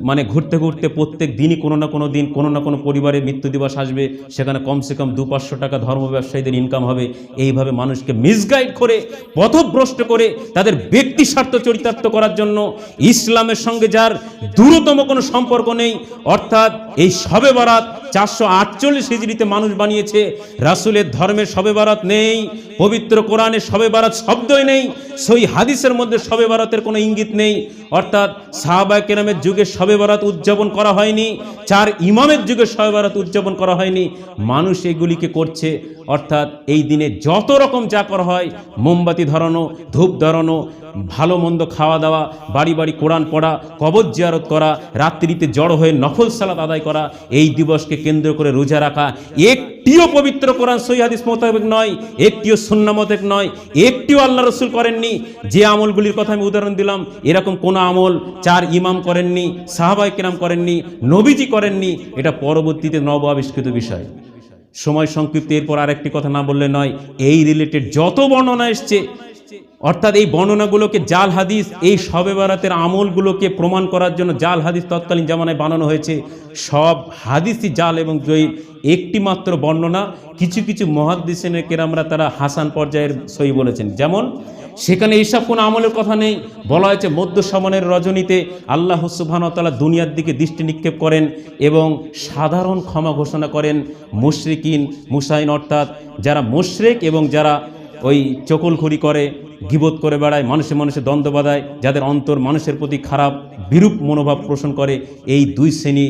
মানে ঘুরতে ঘুরতে প্রত্যেক দিনই কোনো না কোনো দিন কোনো না কোনো পরিবারে মৃত্যু দিবস আসবে, সেখানে কমসে কম 200-500 টাকা ধর্ম ব্যবসায়ীদের ইনকাম হবে। এইভাবে মানুষকে মিসগাইড করে পথভ্রষ্ট করে তাদের ব্যক্তি স্বার্থ চরিতার্থ করার জন্য ইসলামের সঙ্গে যার দূরতম কোনো সম্পর্ক নেই, অর্থাৎ এই শবে বরাত 448 হিজরিতে মানুষ বানিয়েছে। রাসূলের ধর্মের শবে বারাত নেই, পবিত্র কোরআনে শবে বারাত শব্দই নেই, সহিহ হাদিসের মধ্যে শবে বারাতের কোনো ইঙ্গিত নেই। অর্থাৎ সাহাবায়ে কেরামের যুগে শবে বারাত উদযাপন করা হয়নি, 4 ইমামের যুগে শবে বারাত উদযাপন করা হয়নি। মানুষ এগুলিকে করছে। অর্থাৎ এই দিনে যত রকম যা করা হয়, মোমবাতি ধরানো, ধূপ ধরানো, ভালো মন্দ খাওয়া দাওয়া, বাড়ি বাড়ি কোরআন পড়া, কবর জিয়ারত করা, রাত্রিতে জড়ো হয়ে নফল সালাত আদায় করা, এই দিবসকে কেন্দ্র করে রোজা রাখা, একটিও পবিত্র কোরআন সহিহ হাদিস মোতাবেক নয়, একটিও সুন্নাহ মোতাবেক নয়, একটিও আল্লাহ রসুল করেননি। যে আমলগুলির কথা আমি উদাহরণ দিলাম, এরকম কোন আমল 4 ইমাম করেননি, সাহাবায়ে কেরাম করেননি, নবীজি করেননি। এটা পরবর্তীতে নব আবিষ্কৃত বিষয়। সময় সংক্ষিপ্ত, এরপর আরেকটি কথা না বললে নয়, এই রিলেটেড যত বর্ণনা এসছে, অর্থাৎ এই বর্ণনাগুলোকে জাল হাদিস, এই শবে বারাতের আমলগুলোকে প্রমাণ করার জন্য জাল হাদিস তৎকালীন জামানায় বানানো হয়েছে। সব হাদিসই জাল এবং জয়ীফ। একটি মাত্র বর্ণনা কিছু কিছু মুহাদ্দিসিনে কেরামরা তারা হাসান পর্যায়ের সহি বলেছেন। যেমন সেখানে এইসব কোনো আমলের কথা নেই। বলা হয়েছে মধ্য সমানের রজনীতে আল্লাহ সুবহানাহু ওয়া তাআলা দুনিয়ার দিকে দৃষ্টি নিক্ষেপ করেন এবং সাধারণ ক্ষমা ঘোষণা করেন মুশরিকিন মুসাইন, অর্থাৎ যারা মুশরিক এবং যারা ওই চকলখড়ি করে, গীবত করে বেড়ায়, মানুষে মানুষে দ্বন্দ্ব বাঁধায়, যাদের অন্তর মানুষের প্রতি খারাপ বিরূপ মনোভাব পোষণ করে, এই 2 শ্রেণী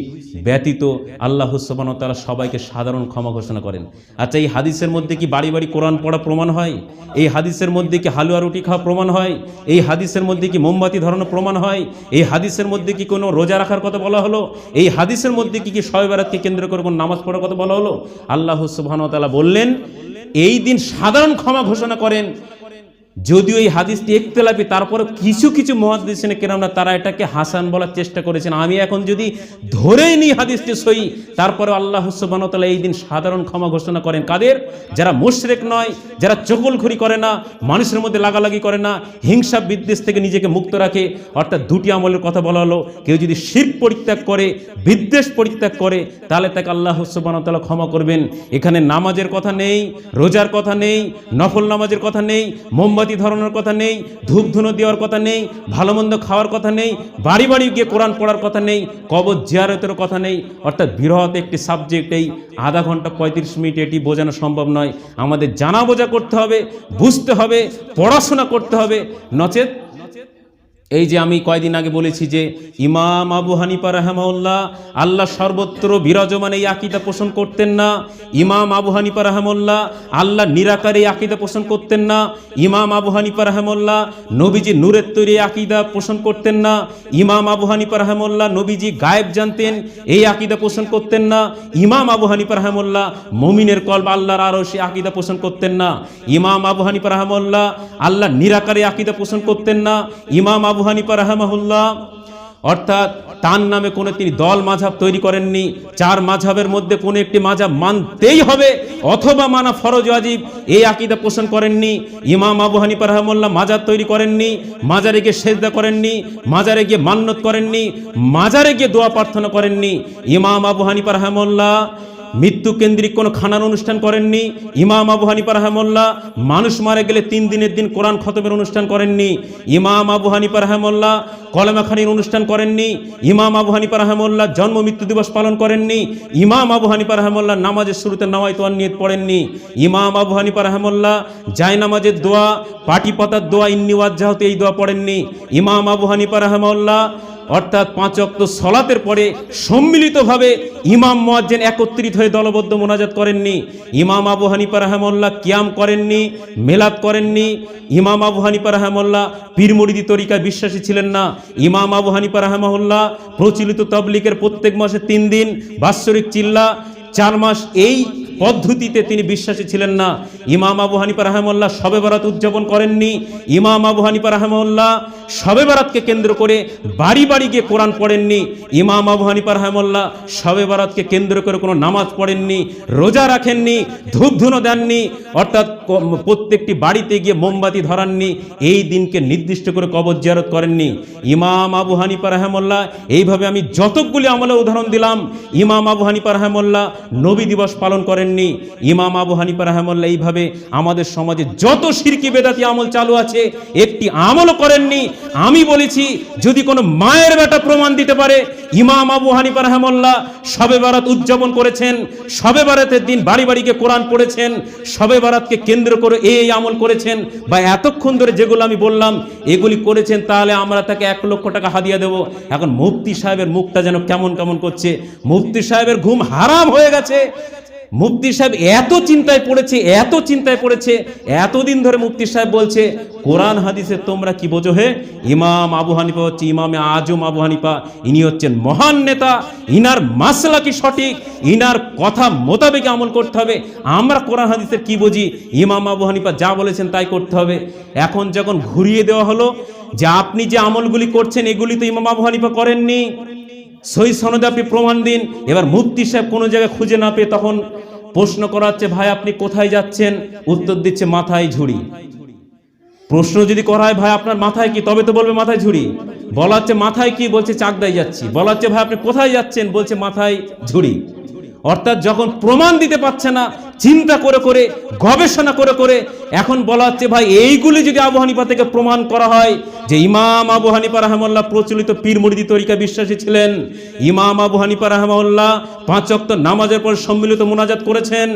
ব্যতীত আল্লাহ সুবহানাহু ওয়া তাআলা সবাইকে সাধারণ ক্ষমা ঘোষণা করেন। আচ্ছা, এই হাদিসের মধ্যে কি বাড়ি বাড়ি কোরআন পড়া প্রমাণ হয়? এই হাদিসের মধ্যে কি হালুয়া রুটি খাওয়া প্রমাণ হয়? এই হাদিসের মধ্যে কি মোমবাতি ধরানো প্রমাণ হয়? এই হাদিসের মধ্যে কি কোনো রোজা রাখার কথা বলা হলো? এই হাদিসের মধ্যে কি শবে বারাতকে কেন্দ্র করে কোনো নামাজ পড়ার কথা বলা হলো? আল্লাহ সুবহানাহু ওয়া তাআলা বললেন এই দিন সাধারণ ক্ষমা ঘোষণা করেন। যদিও এই হাদিসটি ইখতিলাফি, তারপরে কিছু কিছু মুহাদ্দিসিনে কেরামরা তারা এটাকে হাসান বলার চেষ্টা করেছেন। আমি এখন যদি ধরেই নিই হাদিসটি সহিহ, তারপরে আল্লাহ সুবহানাহু ওয়া তাআলা এই দিন সাধারণ ক্ষমা ঘোষণা করেন কাদের? যারা মুশরিক নয়, যারা চগলখড়ি করে না, মানুষের মধ্যে লাগালাগি করে না, হিংসা বিদ্বেষ থেকে নিজেকে মুক্ত রাখে। অর্থাৎ 2টি আমলের কথা বলা হলো। কেউ যদি শিরক পরিত্যাগ করে, বিদ্বেষ পরিত্যাগ করে, তাহলে তাকে আল্লাহ সুবহানাহু ওয়া তাআলা ক্ষমা করবেন। এখানে নামাজের কথা নেই, রোজার কথা নেই, নফল নামাজের কথা নেই, মোমবাতি ধরানোর কথা নেই, ধূপ ধুনো দেওয়ার কথা নেই, ভালো মন্দ খাওয়ার কথা নেই, বাড়ি বাড়ি গিয়ে কোরআন পড়ার কথা নেই, কবর জিয়ারতের কথা নেই। অর্থাৎ বৃহৎ একটি সাবজেক্ট, এই আধা ঘন্টা 35 মিনিট এটি বোঝানো সম্ভব নয়। আমাদের জানা বোঝা করতে হবে, বুঝতে হবে, পড়াশোনা করতে হবে। নচেত এই যে আমি কয়েকদিন আগে বলেছি যে ইমাম আবু হানিফা রাহিমাহুল্লাহ আল্লাহ সর্বত্র বিরাজমান এই আকীদা পোষণ করতেন না। ইমাম আবু হানিফা রাহিমাহুল্লাহ আল্লাহ নিরাকার এই আকীদা পোষণ করতেন না। ইমাম আবু হানিফা রাহিমাহুল্লাহ নবীজি নূরের তৈরি আকীদা পোষণ করতেন না। ইমাম আবু হানিফা রাহিমাহুল্লাহ নবীজি গায়েব জানতেন, এই আকীদা পোষণ করতেন না। ইমাম আবু হানিফা রাহিমাহুল্লাহ মুমিনের কলব আল্লাহর আরশে আকীদা পোষণ করতেন না। ইমাম আবু হানিফা রাহিমাহুল্লাহ আল্লাহ নিরাকারে আকীদা পোষণ করতেন না। ইমাম আবু হানিফা রাহিমাহুল্লাহ অর্থাৎ তার নামে কোনো তিনি দল মাযহাব তৈরি করেননি। 4 মাযহাবের মধ্যে কোনো একটি মাযহাব মানতেই হবে অথবা মানা ফরজ ওয়াজিব, এই আকীদা পোষণ করেননি। ইমাম আবু হানিফা রাহিমাহুল্লাহ মাজার তৈরি করেননি, মাজারে গিয়ে সেজদা করেননি, মাজারে গিয়ে মান্নত করেননি, মাজারে গিয়ে দোয়া প্রার্থনা করেননি। ইমাম আবু হানিফা রাহিমাহুল্লাহ মৃত্যু কেন্দ্রিক কোনো খানার অনুষ্ঠান করেননি। ইমাম আবু হানিফা রাহিমাহুল্লাহ মানুষ মারা গেলে 3 দিনের দিন কোরআন খতমের অনুষ্ঠান করেননি। ইমাম আবু হানিফা রাহিমাহুল্লাহ কলেমাখানির অনুষ্ঠান করেননি। ইমাম আবু হানিফা রাহিমাহুল্লাহ জন্ম মৃত্যু দিবস পালন করেননি। ইমাম আবু হানিফা রাহিমাহুল্লাহ নামাজের শুরুতে নাওয়াইতু আন-নিয়ত পড়েননি। ইমাম আবু হানিফা রাহিমাহুল্লাহ জায় নামাজের দোয়া, পাটি পাতার দোয়া, ইন্নী ওয়াজ্জাহতু এই দোয়া পড়েননি। ইমাম আবু হানিফা রাহিমাহুল্লাহ অর্থাৎ 5 ওয়াক্ত সালাতের পরে সম্মিলিতভাবে ইমাম মুয়াজ্জিন একত্রিত হয়ে দলবদ্ধ মোনাজাত করেননি। ইমাম আবু হানিফা রাহিমাহুল্লাহ কিয়াম করেননি, মিলাদ করেননি। ইমাম আবু হানিফা রাহিমাহুল্লাহ পীর মুরিদি তরিকায় বিশ্বাসী ছিলেন না। ইমাম আবু হানিফা রাহিমাহুল্লাহ প্রচলিত তাবলীগের প্রত্যেক মাসে 3 দিন বাৎসরিক চিল্লা, 4 মাস এই পদ্ধতিতে তিনি বিশ্বাসী ছিলেন না। ইমাম আবু হানিফা রাহিমাহুল্লাহ শবে বারাত উদযাপন করেননি। ইমাম আবু হানিফা রাহিমাহুল্লাহ শবে বারাতকে কেন্দ্র করে বাড়ি বাড়ি গিয়ে কোরআন পড়েননি। ইমাম আবু হানিফা রাহিমাহুল্লাহ শবে বারাতকে কেন্দ্র করে কোনো নামাজ পড়েননি, রোজা রাখেননি, ধূপ ধুনো দেননি, অর্থাৎ প্রত্যেকটি বাড়িতে গিয়ে মোমবাতি ধরাননি, এই দিনকে নির্দিষ্ট করে কবর জিয়ারত করেননি। ইমাম আবু হানিফা রাহিমাহুল্লাহ এইভাবে আমি যতগুলি আমলের উদাহরণ দিলাম, ইমাম আবু হানিফা রাহিমাহুল্লাহ নবী দিবস পালন করেন করেননি। ইমাম আবু হানিফা রাহিমাহুল্লাহ এইভাবে আমাদের সমাজে যত শিরকি বেদাতি আমল চালু আছে একটি আমলও করেননি। আমি বলেছি যদি কোনো মায়ের বেটা প্রমাণ দিতে পারে ইমাম আবু হানিফা রাহিমাহুল্লাহ শবে বারাত উদযাপন করেছেন, শবে বারাতের দিন বাড়ি বাড়িকে কোরআন পড়েছেন, শবে বারাতকে কেন্দ্র করে এই আমল করেছেন, বা এতক্ষণ ধরে যেগুলো আমি বললাম এগুলি করেছেন, তাহলে আমরা তাকে 1 লক্ষ টাকা হাদিয়া দেব। এখন মুফতি সাহেবের মুখটা যেন কেমন কেমন করছে। মুফতি সাহেবের ঘুম হারাম হয়ে গেছে। মুফতি সাহেব এত চিন্তায় পড়েছে, এতদিন ধরে মুফতি সাহেব বলছে কোরআন হাদিসে তোমরা কি বোঝো হে? ইমাম আবু হানিফা হচ্ছে ইমামে আজম আবু হানিফা, ইনি হচ্ছেন মহান নেতা, ইনার মাসলা কি সঠিক, ইনার কথা মোতাবেক আমল করতে হবে। আমরা কোরআন হাদিসের কি বুঝি? ইমাম আবু হানিফা যা বলেছেন তাই করতে হবে। এখন যখন ঘুরিয়ে দেওয়া হলো যে আপনি যে আমলগুলি করছেন এগুলি তো ইমাম আবু হানিফা করেননি, সহি সনদে আপনি প্রমাণ দিন। এবার মুফতি সাহেব কোনো জায়গায় খুঁজে না পেয়ে তখন প্রশ্ন করা হচ্ছে ভাই আপনি কোথায় যাচ্ছেন? উত্তর দিচ্ছে মাথায় ঝুড়ি। প্রশ্ন যদি করা হয় ভাই আপনার মাথায় কি, তবে তো বলবে মাথায় ঝুড়ি। বলা হচ্ছে মাথায় কি, বলছে চাকদায় যাচ্ছি। বলা হচ্ছে ভাই আপনি কোথায় যাচ্ছেন, বলছে মাথায় ঝুড়ি। অর্থাৎ যখন প্রমাণ দিতে পারছে না, চিন্তা করে করে গবেষণা করে করে এখন বলা হচ্ছে ভাই এইগুলি যদি আবু হানিফা থেকে প্রমাণ করা হয় যে ইমাম আবু হানিফা রাহিমাহুল্লাহ প্রচলিত পীর মুরিদি তরিকা বিশ্বাসী ছিলেন, ইমাম আবু হানিফা রাহিমাহুল্লাহ 5 ওয়াক্ত নামাজের পর সম্মিলিত মুনাজাত করেছেন,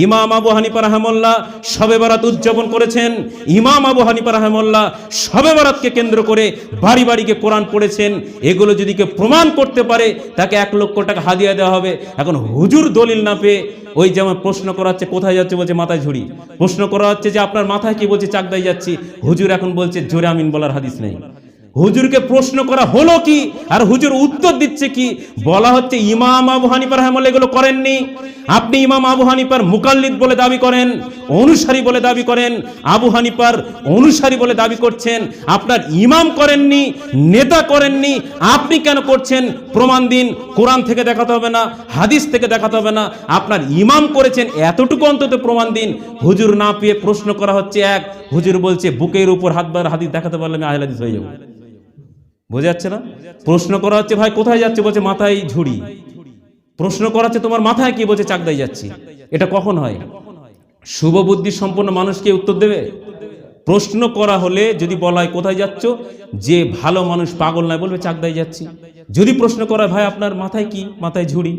ইমাম আবু হানিফা রাহিমাহুল্লাহ শবে বারাত উদযাপন করেছেন, ইমাম আবু হানিফা রাহিমাহুল্লাহ শবে বারাতকে কেন্দ্র করে বাড়ি বাড়িকে কোরআন পড়েছেন, এগুলো যদি কেউ প্রমাণ করতে পারে তাকে 1 লক্ষ টাকা হাদিয়া দেওয়া হবে। এখন হুজুর দলিল না পেয়ে ওই যেমন প্রশ্ন করা হচ্ছে কোথায় যাচ্ছে, বলছে মাথায় ঝুড়ি। প্রশ্ন করা হচ্ছে যে আপনার মাথায় কি, বলছে চাকদায় যাচ্ছি। হুজুর এখন বলছে জোরে আমিন বলার হাদিস নেই। হুজুরকে প্রশ্ন করা হলো কি আর হুজুর উত্তর দিচ্ছে কি? বলা হচ্ছে ইমাম আবু হানিফা রাহিমাহুল্লাহ এগুলো করেননি। আপনি ইমাম আবু হানিফার মুকাল্লিদ বলে দাবি করেন, অনুসারী বলে দাবি করেন, আবু হানিফার অনুসারী বলে দাবি করছেন, আপনার ইমাম করেননি, নেতা করেননি, আপনি কেন করছেন? প্রমাণ দিন। কোরআন থেকে দেখাতে হবে না, হাদিস থেকে দেখাতে হবে না, আপনার ইমাম করেছেন এতটুকু অন্তত প্রমাণ দিন। হুজুর না পেয়ে প্রশ্ন করা হচ্ছে এক, হুজুর বলছে বুকের উপর হাত বার হাদিস দেখাতে পারলে আমি আহলে হাদিস হয়ে যাবো। বোঝা যাচ্ছে না? প্রশ্ন করা হচ্ছে ভাই কোথায় যাচ্ছে, বলছে মাথায় ঝুড়ি। প্রশ্ন করা হচ্ছে তোমার মাথায় কি, বলছে চাকদায় যাচ্ছি। এটা কখন হয়? শুভ বুদ্ধি সম্পন্ন মানুষকে উত্তর দেবে? প্রশ্ন করা হলে যদি বলা হয় কোথায় যাচ্ছ, যে ভালো মানুষ পাগল নয় বলবে চাকদায় যাচ্ছি। যদি প্রশ্ন করা হয় ভাই আপনার মাথায় কি, মাথায় ঝুড়ি।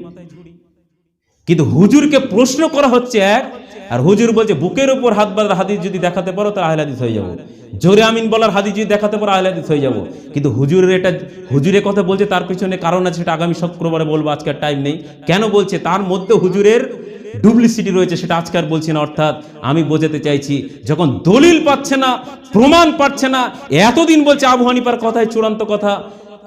কিন্তু হুজুরকে প্রশ্ন করা হচ্ছে এক, আর হুজুর বলছে বুকের উপর হাত বাঁধার হাদিস যদি দেখাতে পারো তাহলে আহলে হাদিস হয়ে যাবো, জোরে আমিন বলার হাদিস যদি দেখাতে পারো আহলে হাদিস হয়ে যাবো। কিন্তু হুজুরের কথা বলছে, তার পিছনে কারণ আছে, সেটা আগামী শুক্রবারে বলবো, আজকে আর টাইম নেই। কেন বলছে? তার মধ্যে হুজুরের ডুপ্লিসিটি রয়েছে, সেটা আজকে আর বলছি না। অর্থাৎ আমি বোঝাতে চাইছি যখন দলিল পাচ্ছে না, প্রমাণ পাচ্ছে না, এতদিন বলছে আবু হানিফার কথাই চূড়ান্ত কথা,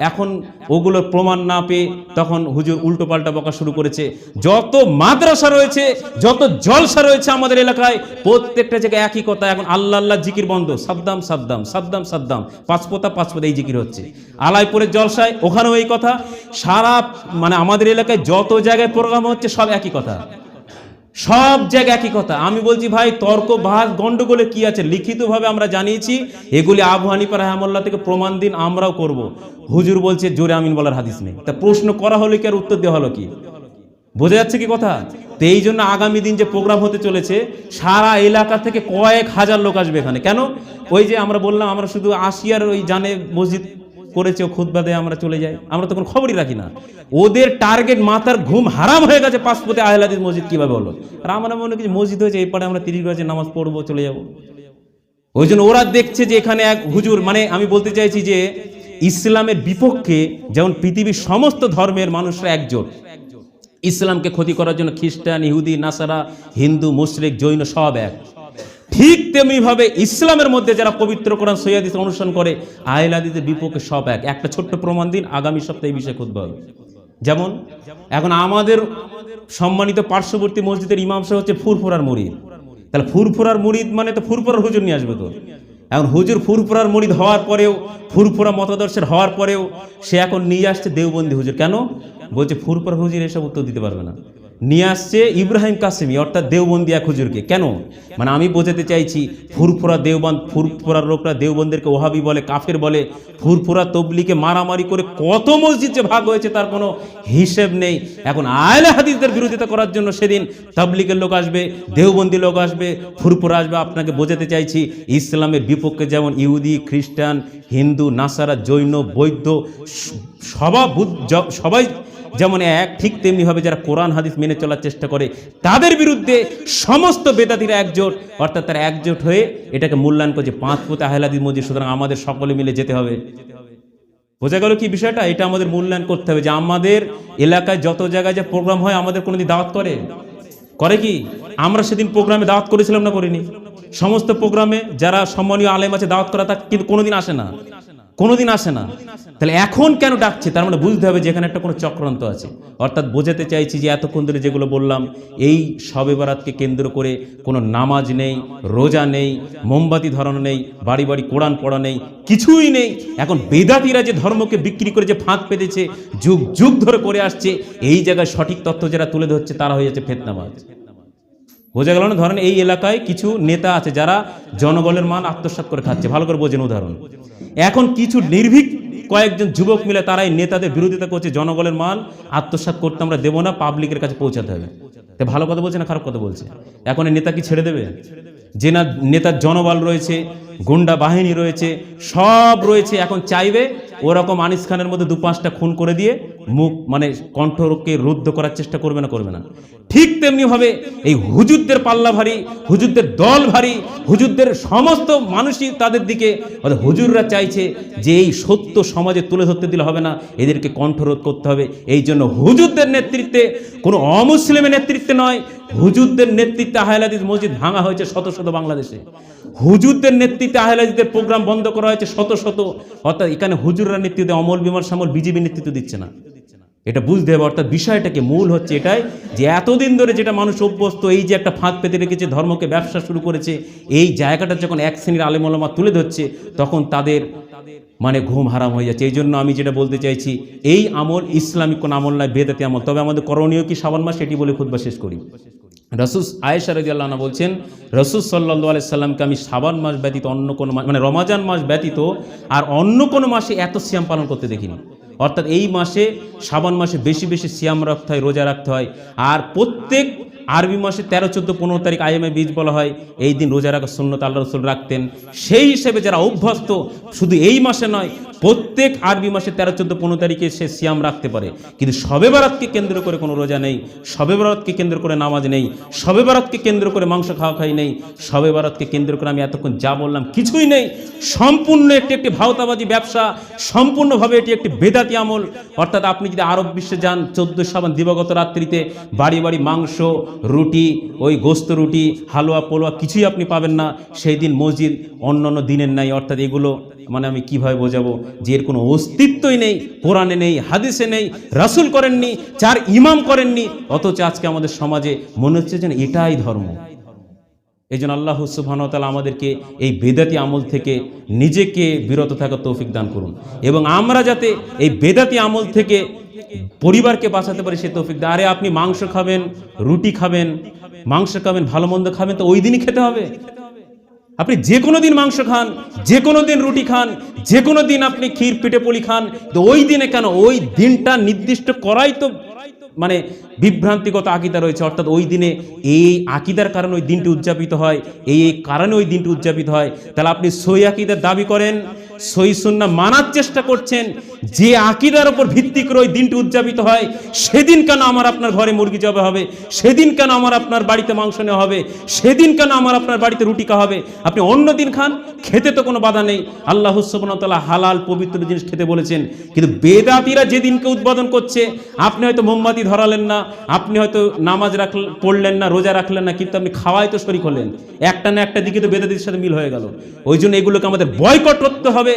এখন ওগুলোর প্রমাণ না পেয়ে তখন হুজুর উল্টো পাল্টা বকা শুরু করেছে। যত মাদ্রাসা রয়েছে, যত জলসা রয়েছে আমাদের এলাকায়, প্রত্যেকটা জায়গায় একই কথা। এখন আল্লাহ আল্লাহ জিকির বন্ধ, সাদ্দাম সাদ্দাম সাদ্দাম সাদ্দাম, পাঁচপোতা এই জিকির হচ্ছে। আলাইপুরের জলসায় ওখানেও এই কথা। সারা মানে আমাদের এলাকায় যত জায়গায় প্রোগ্রাম হচ্ছে সব একই কথা, সব জায়গায় একই কথা। আমি বলছি ভাই তর্ক বাদ গন্ডগোলে কি আছে? লিখিতভাবে আমরা জানিয়েছি এগুলি আবু হানিফা রাহিমাহুল্লাহ থেকে প্রমাণ দিন, আমরাও করব। হুজুর বলছে জোরে আমিন বলার হাদিস নেই। তা প্রশ্ন করা হলো কি আর উত্তর দেওয়া হলো কি? বোঝা যাচ্ছে কি কথা? তো এই জন্য আগামী দিন যে প্রোগ্রাম হতে চলেছে, সারা এলাকা থেকে কয়েক হাজার লোক আসবে এখানে। কেন? ওই যে আমরা বললাম আমরা শুধু আসিয়ার ওই জানে মসজিদ করেছে, খুতবা দেয়, আমরা চলে যাই, আমরা তো কোনো খবরই রাখি না। ওদের টার্গেট মাথার ঘুম হারাম হয়ে গেছে, পাঁচপথে আহলে হাদিস মসজিদ কিভাবে হলো। আর আমরা মনে করি মসজিদ হয়েছে, এরপরে আমরা 30 বাজে নামাজ পড়বো, চলে যাব। ওই জন্য ওরা দেখছে যে এখানে এক হুজুর, মানে আমি বলতে চাইছি যে ইসলামের বিপক্ষে যেমন পৃথিবীর সমস্ত ধর্মের মানুষরা একজোট, ইসলামকে ক্ষতি করার জন্য খ্রিস্টান, ইহুদি, নাসারা, হিন্দু, মুশরিক, জৈন সব এক, ঠিক তেমনি ভাবে ইসলামের মধ্যে যারা পবিত্র কোরআন সহিহ হাদিস অনুসরণ করে আহলে হাদিসের বিপক্ষে সব এক। একটা ছোট্ট প্রমাণ দিন, আগামী সপ্তাহে এই বিষয়ে খুতবা হবে। যেমন এখন আমাদের সম্মানিত পার্শ্ববর্তী মসজিদের ইমাম সাহেব হচ্ছে ফুরফুরার মুরিদ। তাহলে ফুরফুরার মুরিদ মানে তো ফুরফুরার হুজুর নিয়ে আসবে তো। এখন হুজুর ফুরফুরার মুরিদ হওয়ার পরেও, ফুরফুরা মতাদর্শের হওয়ার পরেও সে এখন নিয়ে আসছে দেওবন্দি হুজুর। কেন? বলছে ফুরফুরার হুজুর এসব উত্তর দিতে পারবে না। নিয়ে আসছে ইব্রাহিম কাসেমি অর্থাৎ দেওবন্দি এক হুজুরকে। কেন? মানে আমি বোঝাতে চাইছি ফুরফুরা দেওবন্দ, ফুরফুরার লোকরা দেওবন্দেরকে ওহাবি বলে, কাফের বলে। ফুরফুরা তবলিকে মারামারি করে কত মসজিদ যে ভাগ হয়েছে তার কোনো হিসেব নেই। এখন আহলে হাদিসদের বিরোধিতা করার জন্য সেদিন তাবলিগের লোক আসবে, দেওবন্দি লোক আসবে, ফুরফুরা আসবে। আপনাকে বোঝাতে চাইছি ইসলামের বিপক্ষে যেমন ইহুদি, খ্রিস্টান, হিন্দু, নাসারা, জৈন, বৌদ্ধ সবাই যেমন এক, ঠিক তেমনিভাবে যারা কোরআন হাদিস মেনে চলার চেষ্টা করে তাদের বিরুদ্ধে সমস্ত বেদাতিরা একজোট, অর্থাৎ তারা একজোট হয়ে এটাকে মূল্যায়ন করছে 5 পথে আহলে হাদিস মসজিদ, সুতরাং আমাদের সকলে মিলে যেতে হবে। বোঝা গেল কি বিষয়টা? এটা আমাদের মূল্যায়ন করতে হবে যে আমাদের এলাকায় যত জায়গায় যে প্রোগ্রাম হয় আমাদের কোনোদিন দাওয়াত করে কি? আমরা সেদিন প্রোগ্রামে দাওয়াত করেছিলাম না করিনি? সমস্ত প্রোগ্রামে যারা সম্মানীয় আলেম আছে দাওয়াত করা, তা কিন্তু কোনোদিন আসে না, কোনোদিন আসে না। তাহলে এখন কেন ডাকছে? তার মানে বুঝতে হবে যে এখানে একটা কোনো চক্রান্ত আছে। অর্থাৎ বোঝাতে চাইছি যে এতক্ষণ ধরে যেগুলো বললাম, এই শবে বরাতকে কেন্দ্র করে কোনো নামাজ নেই, রোজা নেই, মোমবাতি ধরানো নেই, বাড়ি বাড়ি কোরআন পড়া নেই, কিছুই নেই। এখন বেদাতিরা যে ধর্মকে বিক্রি করে যে ফাঁদ পেতেছে, যুগ যুগ ধরে করে আসছে, এই জায়গায় সঠিক তথ্য যারা তুলে ধরছে তারা হয়ে যাচ্ছে ফেতনাবাজ। বোঝা গেল না? ধরেন এই এলাকায় কিছু নেতা আছে যারা জনগণের মান আত্মসাৎ করে খাচ্ছে, ভালো করে বোঝেন উদাহরণ। এখন কিছু নির্ভীক কয়েকজন যুবক মিলে তারা এই নেতাদের বিরোধিতা করছে, জনগণের মাল আত্মসাৎ করতে আমরা দেবো না, পাবলিকের কাছে পৌঁছাতে হবে। তো ভালো কথা বলছে না খারাপ কথা বলছে? এখন এই নেতা কি ছেড়ে দেবে? যে না, নেতার জনবল রয়েছে, গুন্ডা বাহিনী রয়েছে, সব রয়েছে, এখন চাইবে ওরকম আনিস খানের মধ্যে 2-5টা খুন করে দিয়ে মুখ মানে কণ্ঠকে রুদ্ধ করার চেষ্টা করবে না? ঠিক তেমনি ভাবে এই হুজুরদের পাল্লা ভারী, হুজুরদের দল ভারী, হুজুরদের সমস্ত মানুষই তাদের দিকে, হুজুররা চাইছে যে এই সত্য সমাজে তুলে ধরতে দিলে হবে না, এদেরকে কণ্ঠরোধ করতে হবে। এই জন্য হুজুরদের নেতৃত্বে, কোনো অমুসলিমের নেতৃত্বে নয়, হুজুরদের নেতৃত্বে আহলে হাদিস মসজিদ ভাঙা হয়েছে শত শত বাংলাদেশে। হুজুরদের নেতৃত্বে আহলে হাদিসদের প্রোগ্রাম বন্ধ করা হয়েছে শত শত। অর্থাৎ এখানে হুজুররা নেতৃত্বে, অমল বিমল সামল বিজেপি নেতৃত্ব দিচ্ছে না, এটা বুঝতে হবে। অর্থাৎ বিষয়টাকে মূল হচ্ছে এটাই যে এতদিন ধরে যেটা মানুষ অভ্যস্ত, এই যে একটা ফাঁদ পেতে রেখেছে, ধর্মকে ব্যবসা শুরু করেছে, এই জায়গাটা যখন এক শ্রেণীর আলেম ওলামা তুলে ধরছে তখন তাদের মানে ঘুম হারাম হয়ে যাচ্ছে। এই জন্য আমি যেটা বলতে চাইছি, এই আমল ইসলামিক কোন আমল নয়, বেদাতি আমল। তবে আমাদের করণীয় কি শাবান মাস, এটি বলে খুতবা শেষ করি। রাসূল আয়েশা রাদিয়াল্লাহু আনহা বলছেন, রাসূল সাল্লাল্লাহু আলাইহি সাল্লামকে আমি শাবান মাস ব্যতীত অন্য কোনো মাস, মানে রমাজান মাস ব্যতীত আর অন্য কোনো মাসে এত সিয়াম পালন করতে দেখিনি। অর্থাৎ এই মাসে, শাবান মাসে বেশি বেশি সিয়াম রাখতে হয়, রোজা রাখতে হয়। আর প্রত্যেক আরবি মাসে 13, 14, 15 তারিখ আইয়ামে বীজ বলা হয়, এই দিন রোজা রাখার সুন্নত আল্লাহ রাসূল রাখতেন। সেই হিসেবে যারা অভ্যস্ত, শুধু এই মাসে নয়, প্রত্যেক আরবি মাসে 13, 14, 15 তারিখে সে সিয়াম রাখতে পারে। কিন্তু শবে বরাতকে কেন্দ্র করে কোনো রোজা নেই, শবে বরাতকে কেন্দ্র করে নামাজ নেই, শবে বরাতকে কেন্দ্র করে মাংস খাওয়া নেই, শবে বরাতকে কেন্দ্র করে আমি এতক্ষণ যা বললাম কিছুই নেই। সম্পূর্ণ একটি ভাওতাবাজি ব্যবসা, সম্পূর্ণভাবে এটি একটি বেদাতি আমল। অর্থাৎ আপনি যদি আরব বিশ্বে যান, 14 শাবান দিবাগত রাত্রিতে বাড়ি বাড়ি মাংস, রুটি, ওই গোস্ত রুটি, হালুয়া পোলোয়া কিছুই আপনি পাবেন না। সেই দিন মসজিদ অন্যান্য দিনের নাই। অর্থাৎ এগুলো মানে আমি কিভাবে বোঝাবো যে এর কোনো অস্তিত্বই নেই, কোরআনে নেই, হাদিসে নেই, রাসূল করেননি, 4 ইমাম করেননি, অথচ আজকে আমাদের সমাজে মনে হচ্ছে যেন এটাই ধর্ম। এই জন্য আল্লাহ সুবহানাহু ওয়া তাআলা আমাদেরকে এই বেদাতি আমল থেকে নিজেকে বিরত থাকার তৌফিক দান করুন, এবং আমরা যাতে এই বেদাতি আমল থেকে পরিবারকে বাঁচাতে পারি সে তৌফিক দান। আরে আপনি মাংস খাবেন, রুটি খাবেন, মাংস খাবেন, ভালো মন্দ খাবেন, তো ওই দিনই খেতে হবে। আপনি যে কোনো দিন মাংস খান, যে কোনো দিন রুটি খান, যে কোনো দিন আপনি ক্ষীর পিঠে পুলি খান, তো ওই দিনে কেন? ওই দিনটা নির্দিষ্ট করাই তো মানে বিভ্রান্তিগত আকীদা রয়েছে। অর্থাৎ ওই দিনে এই আকীদার কারণে ওই দিনটি উদযাপিত হয়, এই কারণে ওই দিনটি উদযাপিত হয়। তাহলে আপনি সহি আকীদার দাবি করেন, সহি সুন্নাহ মানার চেষ্টা করছেন, যে আকীদার উপর ভিত্তি করে ওই দিনটি উদযাপিত হয়, সেদিন কেন আমার আপনার ঘরে মুরগি জবাই হবে? সেদিন কেন আমার আপনার বাড়িতে মাংস নেওয়া হবে? সেদিন কেন আমার আপনার বাড়িতে রুটি খাওয়া হবে? আপনি অন্য দিন খান, খেতে তো কোনো বাধা নেই। আল্লাহ সুবহানাহু ওয়া তাআলা হালাল পবিত্র জিনিস খেতে বলেছেন। কিন্তু বেদাতিরা যেদিনকে উদ্বোধন করছে, আপনি হয়তো মোমবাতি ধরালেন না, আপনি হয়তো নামাজ পড়লেন না, রোজা রাখলেন না, কিন্তু আপনি খাওয়াই তো শরীক হলেন। একটা না একটা দিকে তো বেদাতির সাথে মিল হয়ে গেল। ওই জন্য এগুলোকে আমাদের বয়কট করতে হবে,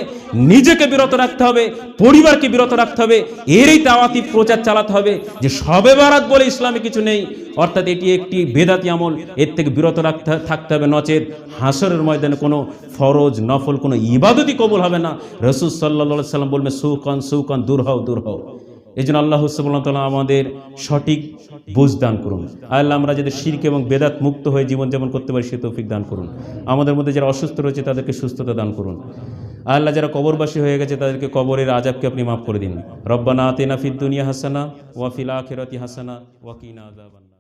নিজেকে বিরত রাখতে হবে, পরিবারকে বিরত রাখতে হবে, এরই দাওয়াতি প্রচার চালাতে হবে যে শবে বরাত বলে ইসলামে কিছু নেই। অর্থাৎ এটি একটি বেদাতি আমল, এর থেকে বিরত থাকতে হবে, নচেত হাসরের ময়দানে কোনো ফরজ নফল কোনো ইবাদতই কবুল হবে না। রাসূল সাল্লাল্লাহু আলাইহি সাল্লাম বলবেন, সুকান সুকান, দূর হও দূর হও। এই জন্য আল্লাহ সুবহানাহু ওয়া তাআলা আমাদের সঠিক বুঝ দান করুন। আল্লাহ আমরা যাদের শিরক এবং বেদাত মুক্ত হয়ে জীবনযাপন করতে পারি সে তৌফিক দান করুন। আমাদের মধ্যে যারা অসুস্থ রয়েছে তাদেরকে সুস্থতা দান করুন। আল্লাহ যারা কবরবাসী হয়ে গেছে তাদেরকে কবরের আযাবকে আপনি মাফ করে দিন। রব্বানা আতিনা ফিদ দুনিয়া হাসানা ওয়া ফিল আখিরাতি হাসানা ওয়া কিনা আযাবান।